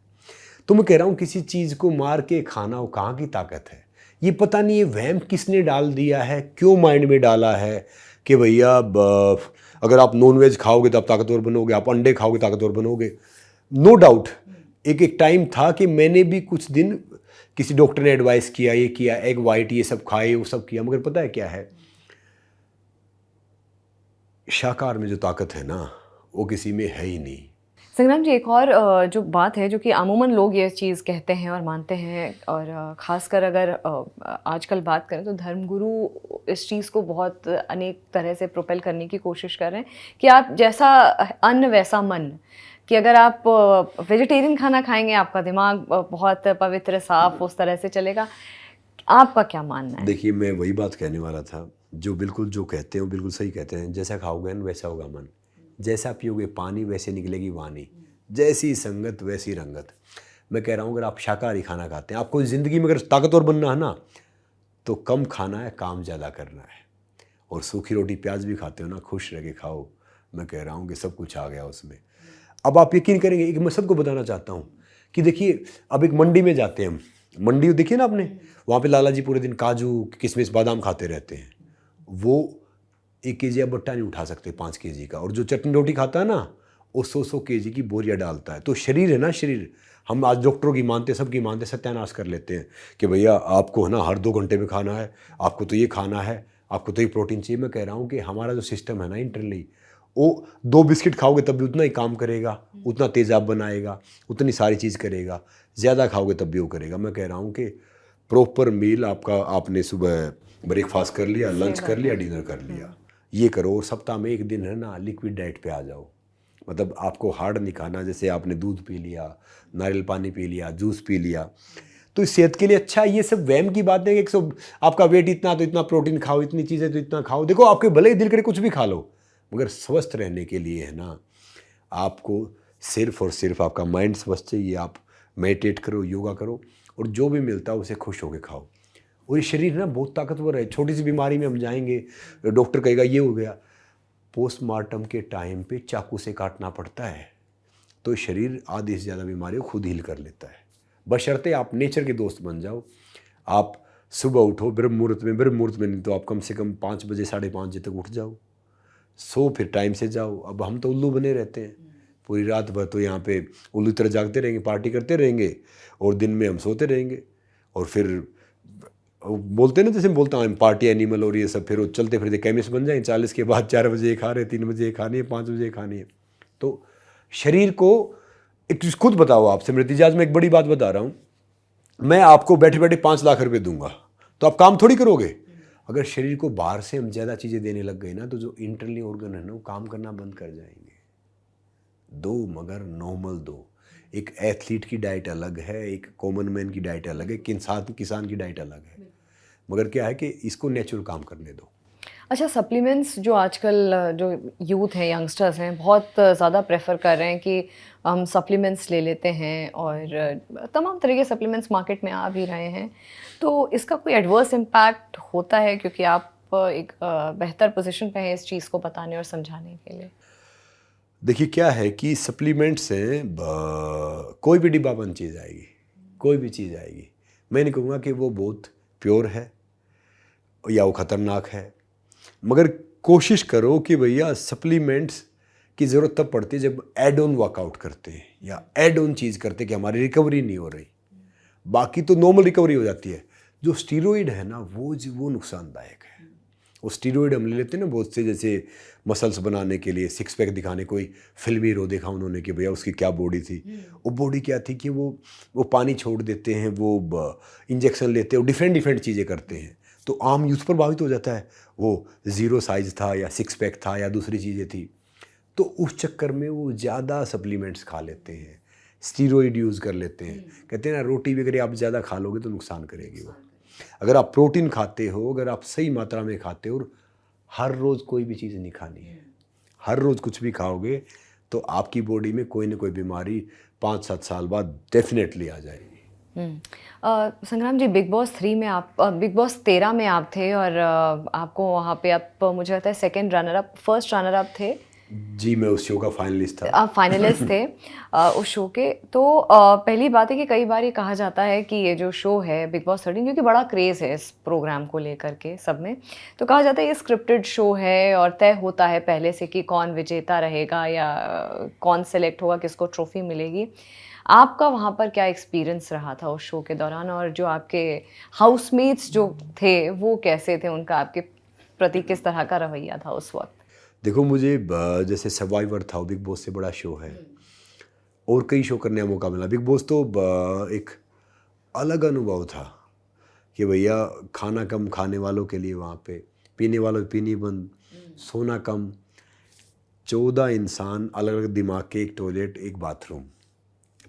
तो मैं कह रहा हूँ, किसी चीज़ को मार के खाना, वो कहाँ की ताकत है? ये पता नहीं ये वहम किसने डाल दिया है, क्यों माइंड में डाला है कि भैया अगर आप नॉनवेज खाओगे तो आप ताकतवर बनोगे, आप अंडे खाओगे ताकतवर बनोगे। नो डाउट, एक टाइम था कि मैंने भी कुछ दिन किसी डॉक्टर ने एडवाइस किया, ये किया, एग वाइट ये सब खाए, वो सब किया, मगर पता है क्या है, शाकाहार में जो ताकत है ना, वो किसी में है ही नहीं। संग्राम जी, एक और जो बात है, जो कि अमूमन लोग ये चीज़ कहते हैं और मानते हैं, और ख़ासकर अगर आजकल बात करें तो धर्मगुरु इस चीज़ को बहुत अनेक तरह से प्रोपेल करने की कोशिश कर रहे हैं कि आप जैसा अन्न वैसा मन, कि अगर आप वेजिटेरियन खाना खाएंगे आपका दिमाग बहुत पवित्र, साफ उस तरह से चलेगा। आपका क्या मानना है? देखिए, मैं वही बात कहने वाला था, जो बिल्कुल जो कहते हैं वो बिल्कुल सही कहते हैं। जैसा खाओगे वैसा होगा मन। जैसा पियोगे पानी वैसे निकलेगी वाणी, जैसी संगत वैसी रंगत। मैं कह रहा हूँ अगर आप शाकाहारी खाना खाते हैं, आपको ज़िंदगी में अगर ताकतवर बनना है ना, तो कम खाना है, काम ज़्यादा करना है। और सूखी रोटी प्याज भी खाते हो ना, खुश रह के खाओ। मैं कह रहा हूँ कि सब कुछ आ गया उसमें। अब आप यकीन करेंगे, एक मैं सबको बताना चाहता हूँ कि देखिए, अब एक मंडी में जाते हैं हम, मंडी देखिए ना आपने, वहाँ पे लाला जी पूरे दिन काजू किशमिश बादाम खाते रहते हैं। वो 1 केजी या बट्टा नहीं उठा सकते 5 केजी का, और जो चटनी रोटी खाता है ना, वो 100 केजी की बोरियां डालता है। तो शरीर है ना, शरीर, हम आज डॉक्टरों की मानते, सबकी मानते, सत्यानाश कर लेते हैं कि भैया आपको है ना हर 2 घंटे में खाना है, आपको तो ये खाना है, आपको तो ये प्रोटीन चाहिए। मैं कह रहा हूँ कि हमारा जो सिस्टम है ना इंटरनली, वो 2 बिस्किट खाओगे तब भी उतना ही काम करेगा, उतना तेज़ाब बनाएगा, उतनी सारी चीज़ करेगा। ज़्यादा खाओगे तब भी वो करेगा। मैं कह रहा हूँ कि प्रॉपर मील आपका, आपने सुबह ब्रेकफास्ट कर लिया, लंच कर लिया, डिनर कर लिया, ये करो। और सप्ताह में 1 दिन है ना लिक्विड डाइट पे आ जाओ। मतलब आपको हार्ड नहीं खाना, जैसे आपने दूध पी लिया, नारियल पानी पी लिया, जूस पी लिया, तो इस सेहत के लिए अच्छा है। ये सब वहम की बात है कि आपका वेट इतना तो इतना प्रोटीन खाओ, इतनी चीज़ें तो इतना खाओ। देखो, आपके भले ही दिल करे कुछ भी खा लो, मगर स्वस्थ रहने के लिए है ना, आपको सिर्फ और सिर्फ आपका माइंड स्वस्थ चाहिए। आप मेडिटेट करो, योगा करो, और जो भी मिलता है उसे खुश होकर खाओ। और ये शरीर ना बहुत ताकतवर है। छोटी सी बीमारी में हम जाएंगे, डॉक्टर कहेगा ये हो गया, पोस्टमार्टम के टाइम पे चाकू से काटना पड़ता है। तो शरीर आधी से ज़्यादा बीमारियों खुद हील कर लेता है, बशर्ते आप नेचर के दोस्त बन जाओ। आप सुबह उठो ब्रह्म मुहूर्त में, ब्रह्म मुहूर्त में नहीं तो आप कम से कम 5 बजे 5:30 बजे तक उठ जाओ, सो फिर टाइम से जाओ। अब हम तो उल्लू बने रहते हैं पूरी रात भर, तो यहाँ पे उल्लू तरह जागते रहेंगे, पार्टी करते रहेंगे, और दिन में हम सोते रहेंगे। और फिर बोलते ना, जैसे बोलता हूँ पार्टी एनिमल और ये सब, फिर वो चलते फिरते केमिस्ट बन जाएंगे। 40 के बाद 4 बजे खा रहे, 3 बजे खानी है, 5 बजे खानी है। तो शरीर को एक चीज़ खुद बताओ आप, स्मृति जी, आज मैं एक बड़ी बात बता रहा हूँ। मैं आपको बैठे बैठे 5 लाख रुपए दूंगा, तो आप काम थोड़ी करोगे। अगर शरीर को बाहर से हम ज़्यादा चीज़ें देने लग गए ना, तो जो इंटरनली ऑर्गन है ना, वो काम करना बंद कर जाएंगे। दो, मगर नॉर्मल दो। एक एथलीट की डाइट अलग है, एक कॉमन मैन की डाइट अलग है, किसान की डाइट अलग है। मगर क्या है कि इसको नेचुरल काम करने दो। अच्छा, सप्लीमेंट्स जो आजकल जो यूथ हैं, यंगस्टर्स हैं, बहुत ज़्यादा प्रेफर कर रहे हैं कि हम सप्लीमेंट्स ले लेते हैं, और तमाम तरह के सप्लीमेंट्स मार्केट में आ भी रहे हैं। तो इसका कोई एडवर्स इम्पैक्ट होता है, क्योंकि आप एक बेहतर पोजीशन पे हैं इस चीज़ को बताने और समझाने के लिए? देखिए, क्या है कि सप्लीमेंट से कोई भी डिब्बाबंद चीज़ आएगी, कोई भी चीज़ आएगी, मैं नहीं कहूँगा कि वो बहुत प्योर है या वो ख़तरनाक है। मगर कोशिश करो कि भैया सप्लीमेंट्स की ज़रूरत तब पड़ती है जब एड ऑन वर्कआउट करते हैं या एड ऑन चीज़ करते हैं कि हमारी रिकवरी नहीं हो रही। बाकी तो नॉर्मल रिकवरी हो जाती है। जो स्टीरॉइड है ना, वो नुकसानदायक है। वो स्टीरॉइड हम ले लेते हैं ना बहुत से, जैसे मसल्स बनाने के लिए, 6 पैक दिखाने। कोई फिल्मी हीरो देखा उन्होंने कि भैया उसकी क्या बॉडी थी। वो बॉडी क्या थी कि वो पानी छोड़ देते हैं, वो इंजेक्शन लेते हैं, वो डिफरेंट चीज़ें करते हैं। तो आम यूथ प्रभावित हो जाता है। वो 0 साइज था या 6 पैक था या दूसरी चीज़ें थी, तो उस चक्कर में वो ज़्यादा सप्लीमेंट्स खा लेते हैं, स्टीरॉइड यूज़ कर लेते हैं। कहते हैं ना, रोटी भी अगर आप ज़्यादा खा लोगे तो नुकसान करेगी वो। अगर आप प्रोटीन खाते हो, अगर आप सही मात्रा में खाते हो, और हर रोज़ कोई भी चीज़ नहीं खानी है, हर रोज़ कुछ भी खाओगे तो आपकी बॉडी में कोई ना कोई बीमारी 5-7 साल बाद डेफिनेटली आ जाएगी। संग्राम जी, बिग बॉस 3 में आप, बिग बॉस 13 में आप थे, और आपको वहाँ पे आप, मुझे लगता है second runner up, first runner up थे। जी, मैं उस शो का फाइनलिस्ट था। आप फाइनलिस्ट थे उस शो के। तो पहली बात है कि कई बार ये कहा जाता है कि ये जो शो है बिग बॉस 13, क्योंकि बड़ा क्रेज़ है इस प्रोग्राम को लेकर के सब में, तो कहा जाता है ये स्क्रिप्टेड शो है और तय होता है पहले से कि कौन विजेता रहेगा या कौन सेलेक्ट होगा, किसको ट्रॉफी मिलेगी। आपका वहाँ पर क्या एक्सपीरियंस रहा था उस शो के दौरान, और जो आपके हाउसमेट्स जो थे वो कैसे थे, उनका आपके प्रति किस तरह का रवैया था उस वक्त? देखो, मुझे जैसे सर्वाइवर था, वो बिग बॉस से बड़ा शो है, और कई शो करने का मौका मिला। बिग बॉस तो एक अलग अनुभव था कि भैया खाना कम खाने वालों के लिए वहाँ पे, पीने वालों की पीनी बंद, सोना कम, 14 इंसान, अलग अलग दिमाग के, एक टॉयलेट, एक बाथरूम,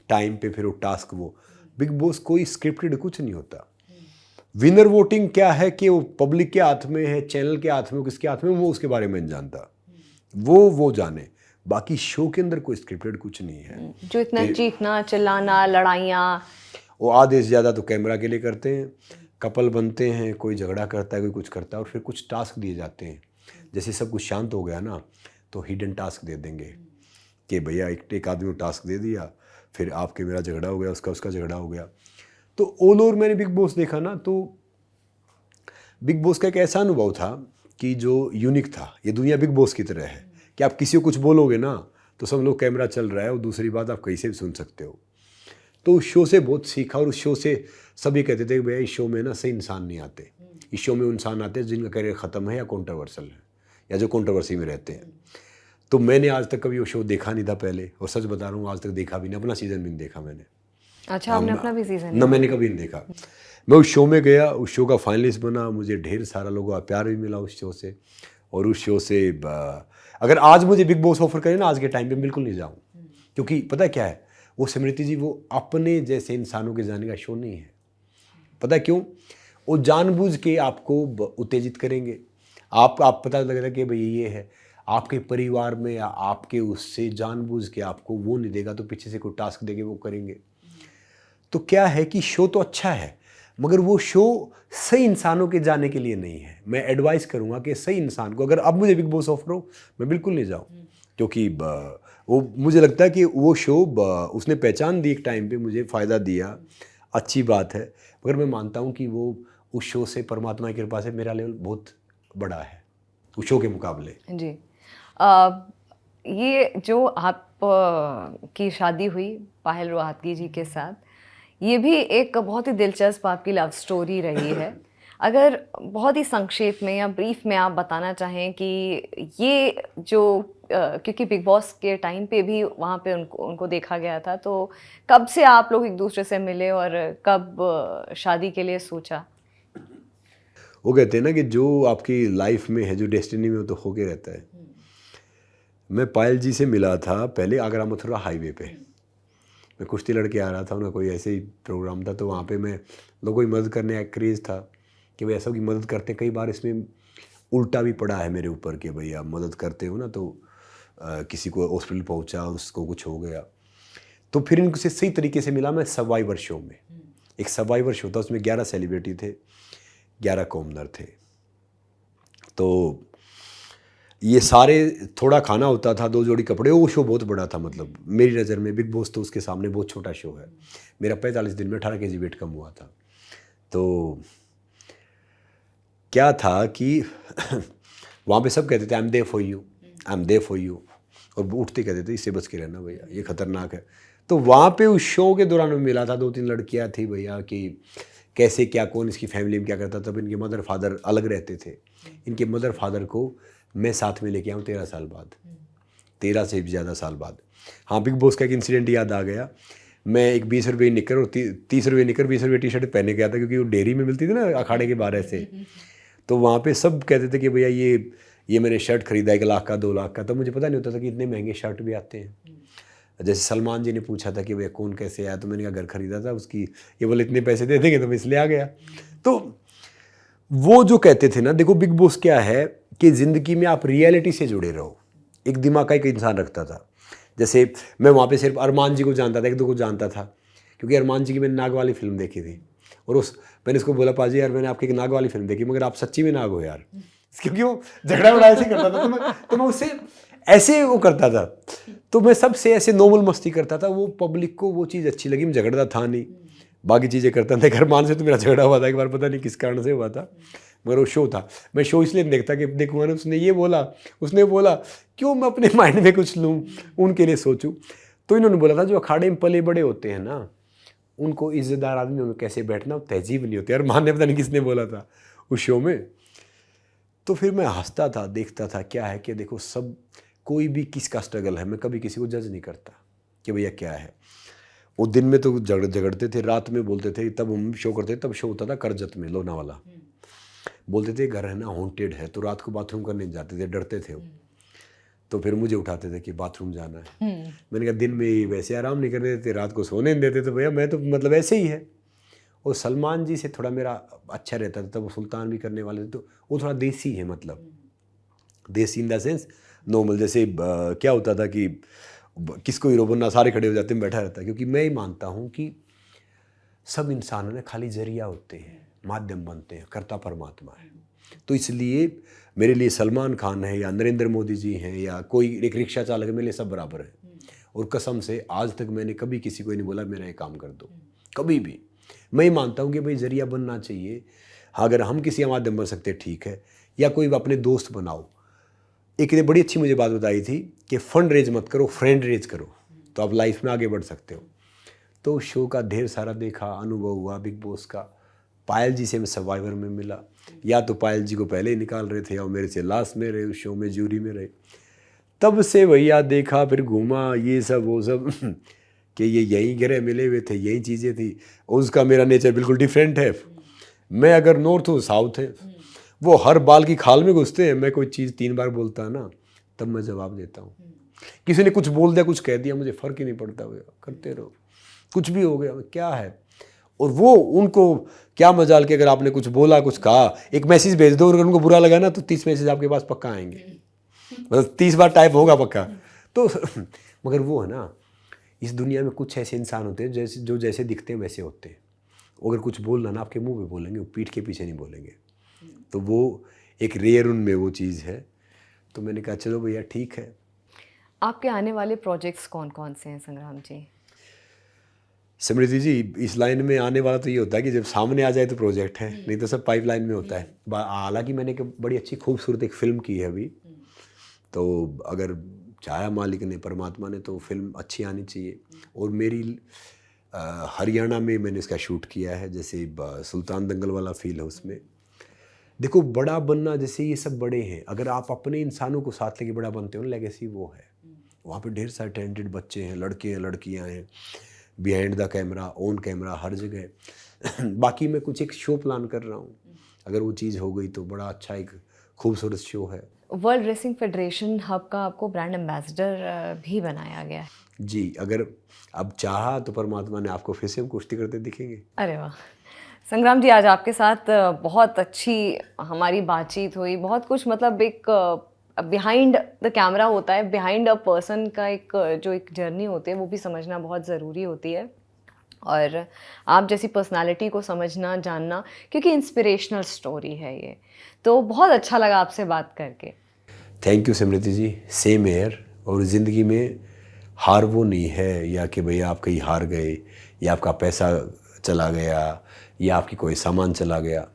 टाइम पे, फिर वो टास्क। वो बिग बॉस कोई स्क्रिप्टेड कुछ नहीं होता। विनर वोटिंग क्या है कि वो पब्लिक के हाथ में है, चैनल के हाथ में, किसके हाथ में, वो उसके बारे में नहीं जानता, वो जाने। बाकी शो के अंदर कोई स्क्रिप्टेड कुछ नहीं है। जो इतना चीखना चिल्लाना लड़ाइयाँ, वो आधे से ज़्यादा तो कैमरा के लिए करते हैं, कपल बनते हैं, कोई झगड़ा करता है, कोई कुछ करता है, और फिर कुछ टास्क दिए जाते हैं। जैसे सब कुछ शांत हो गया ना, तो हिडन टास्क दे देंगे कि भैया एक आदमी को टास्क दे दिया, फिर आपके मेरा झगड़ा हो गया, उसका झगड़ा हो गया। तो ऑल ओवर मैंने बिग बॉस देखा ना, तो बिग बॉस का एक ऐसा अनुभव था कि जो यूनिक था। ये दुनिया बिग बॉस की तरह है कि आप किसी को कुछ बोलोगे ना तो सब लोग कैमरा चल रहा है, और दूसरी बात आप कहीं से भी सुन सकते हो। तो उस शो से बहुत सीखा, और उस शो से सभी कहते थे कि भैया इस शो में ना सही इंसान नहीं आते, इस शो में इंसान आते हैं जिनका करियर ख़त्म है या कॉन्ट्रोवर्सल है या जो कॉन्ट्रोवर्सी में रहते हैं। तो मैंने आज तक कभी वो शो देखा नहीं था पहले, और सच बता रहा हूँ आज तक देखा भी नहीं, अपना सीज़न भी नहीं देखा मैंने। अच्छा, आपने अपना भी सीजन? ना, मैंने कभी नहीं देखा। मैं उस शो में गया, उस शो का फाइनलिस्ट बना, मुझे ढेर सारा लोगों का प्यार भी मिला उस शो से। और उस शो से अगर आज मुझे बिग बॉस ऑफर करें ना आज के टाइम पे, बिल्कुल नहीं जाऊँ, क्योंकि पता क्या है, वो स्मृति जी वो अपने जैसे इंसानों के जाने का शो नहीं है। पता क्यों? वो जानबूझ के आपको उत्तेजित करेंगे। आप पता लगेगा कि भाई ये है, आपके परिवार में या आपके उससे जानबूझ के आपको वो नहीं देगा, तो पीछे से कोई टास्क देके वो करेंगे। तो क्या है कि शो तो अच्छा है, मगर वो शो सही इंसानों के जाने के लिए नहीं है। मैं एडवाइस करूंगा कि सही इंसान को, अगर अब मुझे बिग बॉस ऑफर हो, मैं बिल्कुल नहीं जाऊं, क्योंकि वो मुझे लगता है कि वो शो उसने पहचान दी एक टाइम पे, मुझे फ़ायदा दिया, अच्छी बात है, मगर मैं मानता हूं कि वो उस शो से, परमात्मा की कृपा से, मेरा लेवल बहुत बड़ा है उस शो के मुकाबले। जी। ये जो आप की शादी हुई पायल रोहतगी जी के साथ, ये भी एक बहुत ही दिलचस्प आपकी लव स्टोरी रही है। अगर बहुत ही संक्षेप में या ब्रीफ में आप बताना चाहें कि ये जो क्योंकि बिग बॉस के टाइम पे भी वहाँ पे उनको देखा गया था, तो कब से आप लोग एक दूसरे से मिले और कब शादी के लिए सोचा? वो कहते हैं ना कि जो आपकी लाइफ में है, जो डेस्टिनी में, वो तो होके रहता है। मैं पायल जी से मिला था पहले आगरा मथुरा हाईवे पे। मैं कुश्ती लड़के आ रहा था, उनका कोई ऐसे ही प्रोग्राम था, तो वहाँ पे मैं लोगों की मदद करने का क्रेज़ था कि भाई ऐसा की मदद करते। कई बार इसमें उल्टा भी पड़ा है मेरे ऊपर कि भाई आप मदद करते हो ना, तो किसी को हॉस्पिटल पहुँचा और उसको कुछ हो गया। तो फिर इनसे सही तरीके से मिला मैं सर्वाइवर शो में। एक सर्वाइवर शो था, उसमें 11 सेलिब्रिटी थे, 11 कॉमनर थे। तो ये सारे, थोड़ा खाना होता था, 2 जोड़ी कपड़े, वो शो बहुत बड़ा था। मतलब मेरी नज़र में बिग बॉस तो उसके सामने बहुत छोटा शो है। मेरा 45 दिन में 18 kg वेट कम हुआ था। तो क्या था कि वहाँ पे सब कहते थे I am there for you, I am there for you, और उठते कहते थे इससे बच के रहना भैया, ये खतरनाक है। तो वहाँ पे उस शो के दौरान में मिला था, 2-3 लड़कियाँ थी भैया कि कैसे क्या, कौन इसकी फैमिली में क्या करता। तब इनके मदर फादर अलग रहते थे। इनके मदर फादर को मैं साथ में लेके आऊँ 13 साल बाद, 13 से भी ज़्यादा साल बाद। हाँ, बिग बॉस का एक इंसिडेंट याद आ गया। मैं एक 20 रुपये निकर और 30 रुपये निकर 20 रुपये टी-शर्ट पहने गया था, क्योंकि वो डेयरी में मिलती थी ना अखाड़े के बाहर ऐसे। तो वहाँ पे सब कहते थे कि भैया ये मैंने शर्ट खरीदा 1 लाख का, 2 लाख का। तो मुझे पता नहीं होता था कि इतने महंगे शर्ट भी आते हैं। जैसे सलमान जी ने पूछा था कि भैया कौन कैसे आया, तो मैंने कहा घर खरीदा था उसकी, ये बोले इतने पैसे दे देंगे, तो मैं इसलिए आ गया। तो वो जो कहते थे ना, देखो बिग बॉस क्या है कि ज़िंदगी में आप रियलिटी से जुड़े रहो। एक दिमाग का एक इंसान रखता था। जैसे मैं वहाँ पे सिर्फ अरमान जी को जानता था, 1-2 को जानता था, क्योंकि अरमान जी की मैंने नाग वाली फिल्म देखी थी, और मैंने इसको बोला पाजी यार मैंने आपकी एक नाग वाली फिल्म देखी, मगर आप सच्ची में नाग हो यार, क्योंकि वो झगड़ा बड़ा ऐसे करता था। तो मैं उससे ऐसे वो करता था, तो मैं सबसे ऐसे नॉर्मल मस्ती करता था। वो पब्लिक को वो चीज़ अच्छी लगी। मैं झगड़ता था नहीं, बाकी चीज़ें करता था। अरमान से तो मेरा झगड़ा हुआ था एक बार, पता नहीं किस कारण से हुआ था, मगर वो शो था। मैं शो इसलिए देखता कि देखूँगा ना उसने ये बोला, उसने बोला, क्यों मैं अपने माइंड में कुछ लूँ, उनके लिए सोचूं। तो इन्होंने बोला था जो अखाड़े में पले बड़े होते हैं ना, उनको इज्जतदार आदमियों में कैसे बैठना, तहजीब नहीं होती। यार मान ने पता नहीं किसने बोला था उस शो में। तो फिर मैं हंसता था, देखता था। क्या है कि देखो सब, कोई भी किसका स्ट्रगल है, मैं कभी किसी को जज नहीं करता कि भैया क्या है। वो दिन में तो झगड़ते थे, रात में बोलते थे। तब हम शो करते थे, तब शो होता था करजत में, लोनावाला। बोलते थे घर है ना हॉन्टेड है, तो रात को बाथरूम करने जाते थे, डरते थे वो। तो फिर मुझे उठाते थे कि बाथरूम जाना है। मैंने कहा दिन में वैसे आराम नहीं करने देते, रात को सोने नहीं देते, तो भैया मैं तो मतलब ऐसे ही है। और सलमान जी से थोड़ा मेरा अच्छा रहता था, तब वो सुल्तान भी करने वाले थे, तो वो थोड़ा देसी है, मतलब देसी इन द सेंस नॉर्मल जैसे क्या होता था कि किसको हीरो बनना, सारे खड़े हो जाते हैं, बैठा रहता है। क्योंकि मैं ही मानता हूँ कि सब इंसानों ने खाली जरिया होते हैं, माध्यम बनते हैं, कर्ता परमात्मा है। तो इसलिए मेरे लिए सलमान खान है या नरेंद्र मोदी जी हैं या कोई एक रिक्शा चालक है, मेरे लिए सब बराबर है। और कसम से आज तक मैंने कभी किसी को नहीं बोला मेरा ये काम कर दो, कभी भी। मैं ही मानता हूँ कि भाई जरिया बनना चाहिए। हाँ, अगर हम किसी माध्यम बन सकते ठीक है, या कोई अपने दोस्त बनाओ। एक ने बड़ी अच्छी मुझे बात बताई थी कि फंड रेज मत करो, फ्रेंड रेज करो, तो आप लाइफ में आगे बढ़ सकते हो। तो शो का ढेर सारा देखा, अनुभव हुआ बिग बॉस का। पायल जी से मैं सर्वाइवर में मिला, या तो पायल जी को पहले ही निकाल रहे थे या मेरे से लास्ट में रहे, उस शो में ज्यूरी में रहे। तब से भैया देखा, फिर घूमा, ये सब वो सब कि ये यहीं ग्रह मिले हुए थे, यही चीज़ें थी। उसका मेरा नेचर बिल्कुल डिफरेंट है। मैं अगर नॉर्थ हूँ, साउथ है, वो हर बाल की खाल में घुसते हैं। मैं कोई चीज़ 3 बार बोलता है ना, तब मैं जवाब देता हूँ। किसी ने कुछ बोल दिया, कुछ कह दिया, मुझे फ़र्क ही नहीं पड़ता, भैया करते रहो, कुछ भी हो गया क्या है। और वो उनको क्या मजाल कि अगर आपने कुछ बोला, कुछ कहा, एक मैसेज भेज दो, अगर उनको बुरा लगा ना तो 30 मैसेज आपके पास पक्का आएंगे, मतलब 30 बार टाइप होगा पक्का। तो मगर वो है ना, इस दुनिया में कुछ ऐसे इंसान होते हैं जो जैसे दिखते हैं वैसे होते हैं। अगर कुछ बोलना ना आपके मुंह पे बोलेंगे, वो पीठ के पीछे नहीं बोलेंगे। तो वो एक रेयर उनमें वो चीज़ है। तो मैंने कहा चलो भैया ठीक है। आपके आने वाले प्रोजेक्ट्स कौन कौन से हैं संग्राम जी? समृद्धि जी, इस लाइन में आने वाला तो ये होता है कि जब सामने आ जाए तो प्रोजेक्ट है, नहीं तो सब पाइपलाइन में होता है। हालांकि मैंने एक बड़ी अच्छी खूबसूरत एक फिल्म की है अभी, तो अगर चाहा मालिक ने, परमात्मा ने, तो फिल्म अच्छी आनी चाहिए। और मेरी हरियाणा में मैंने इसका शूट किया है, जैसे सुल्तान दंगल वाला फील है उसमें। देखो, बड़ा बनना, जैसे ये सब बड़े हैं, अगर आप अपने इंसानों को साथ लेके बड़ा बनते हो ना, लेगेसी वो है। वहाँ पे ढेर सारे टैलेंटेड बच्चे हैं, लड़के हैं, लड़कियाँ हैं, behind the camera, on camera, हर जगह। बाकी मैं कुछ एक शो प्लान कर रहा हूँ, अगर वो चीज़ हो गई तो बड़ा अच्छा एक खूबसूरत शो है। वर्ल्ड रेसिंग फेडरेशन हब का आपको ब्रांड एम्बेसडर भी बनाया गया है। जी, अगर अब चाहा तो परमात्मा ने आपको फिर से हम कुश्ती करते दिखेंगे। अरे वाह संग्राम जी, आज आपके साथ बहुत अच्छी हमारी बातचीत हुई। बहुत कुछ, मतलब एक बिहाइंड द कैमरा होता है, बिहाइंड अ पर्सन का एक जो एक जर्नी होती है वो भी समझना बहुत ज़रूरी होती है। और आप जैसी पर्सनालिटी को समझना, जानना, क्योंकि इंस्पिरेशनल स्टोरी है ये। तो बहुत अच्छा लगा आपसे बात करके। Thank you Samriddhi ji, same here. और ज़िंदगी में हार वो नहीं है, या कि भैया आप कहीं हार गए, या आपका पैसा चला गया, या आपकी कोई सामान चला गया।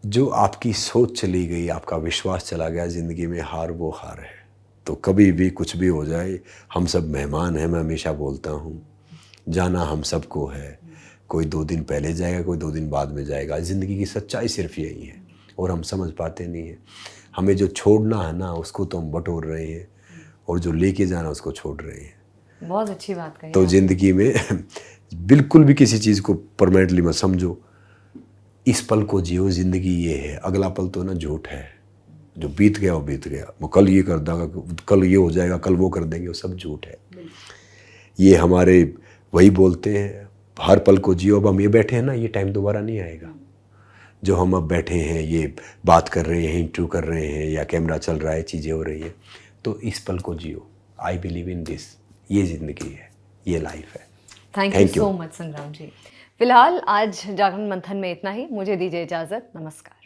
जो आपकी सोच चली गई, आपका विश्वास चला गया, ज़िंदगी में हार वो हार है। तो कभी भी कुछ भी हो जाए, हम सब मेहमान हैं। मैं हमेशा बोलता हूँ, जाना हम सबको है। कोई 2 दिन पहले जाएगा, कोई 2 दिन बाद में जाएगा। ज़िंदगी की सच्चाई सिर्फ यही है, और हम समझ पाते नहीं हैं। हमें जो छोड़ना है ना, उसको तो हम बटोर रहे हैं, और जो लेके जाना उसको छोड़ रहे हैं। बहुत अच्छी बात कही। तो ज़िंदगी में बिल्कुल भी किसी चीज़ को परमानेंटली मत समझो, इस पल को जियो। ज़िंदगी ये है, अगला पल तो ना झूठ है। जो बीत गया वो बीत गया, वो कल ये कर देगा, कल ये हो जाएगा, कल वो कर देंगे, वो सब झूठ है। ये हमारे वही बोलते हैं, हर पल को जियो। अब हम ये बैठे हैं ना, ये टाइम दोबारा नहीं आएगा। जो हम अब बैठे हैं, ये बात कर रहे हैं, इंटरव्यू कर रहे हैं, या कैमरा चल रहा है, चीज़ें हो रही है, तो इस पल को जियो। I believe in this. ये ज़िंदगी है, ये लाइफ है। थैंक यू सो मच संग्राम जी। फिलहाल आज जागरण मंथन में इतना ही। मुझे दीजिए इजाज़त। नमस्कार।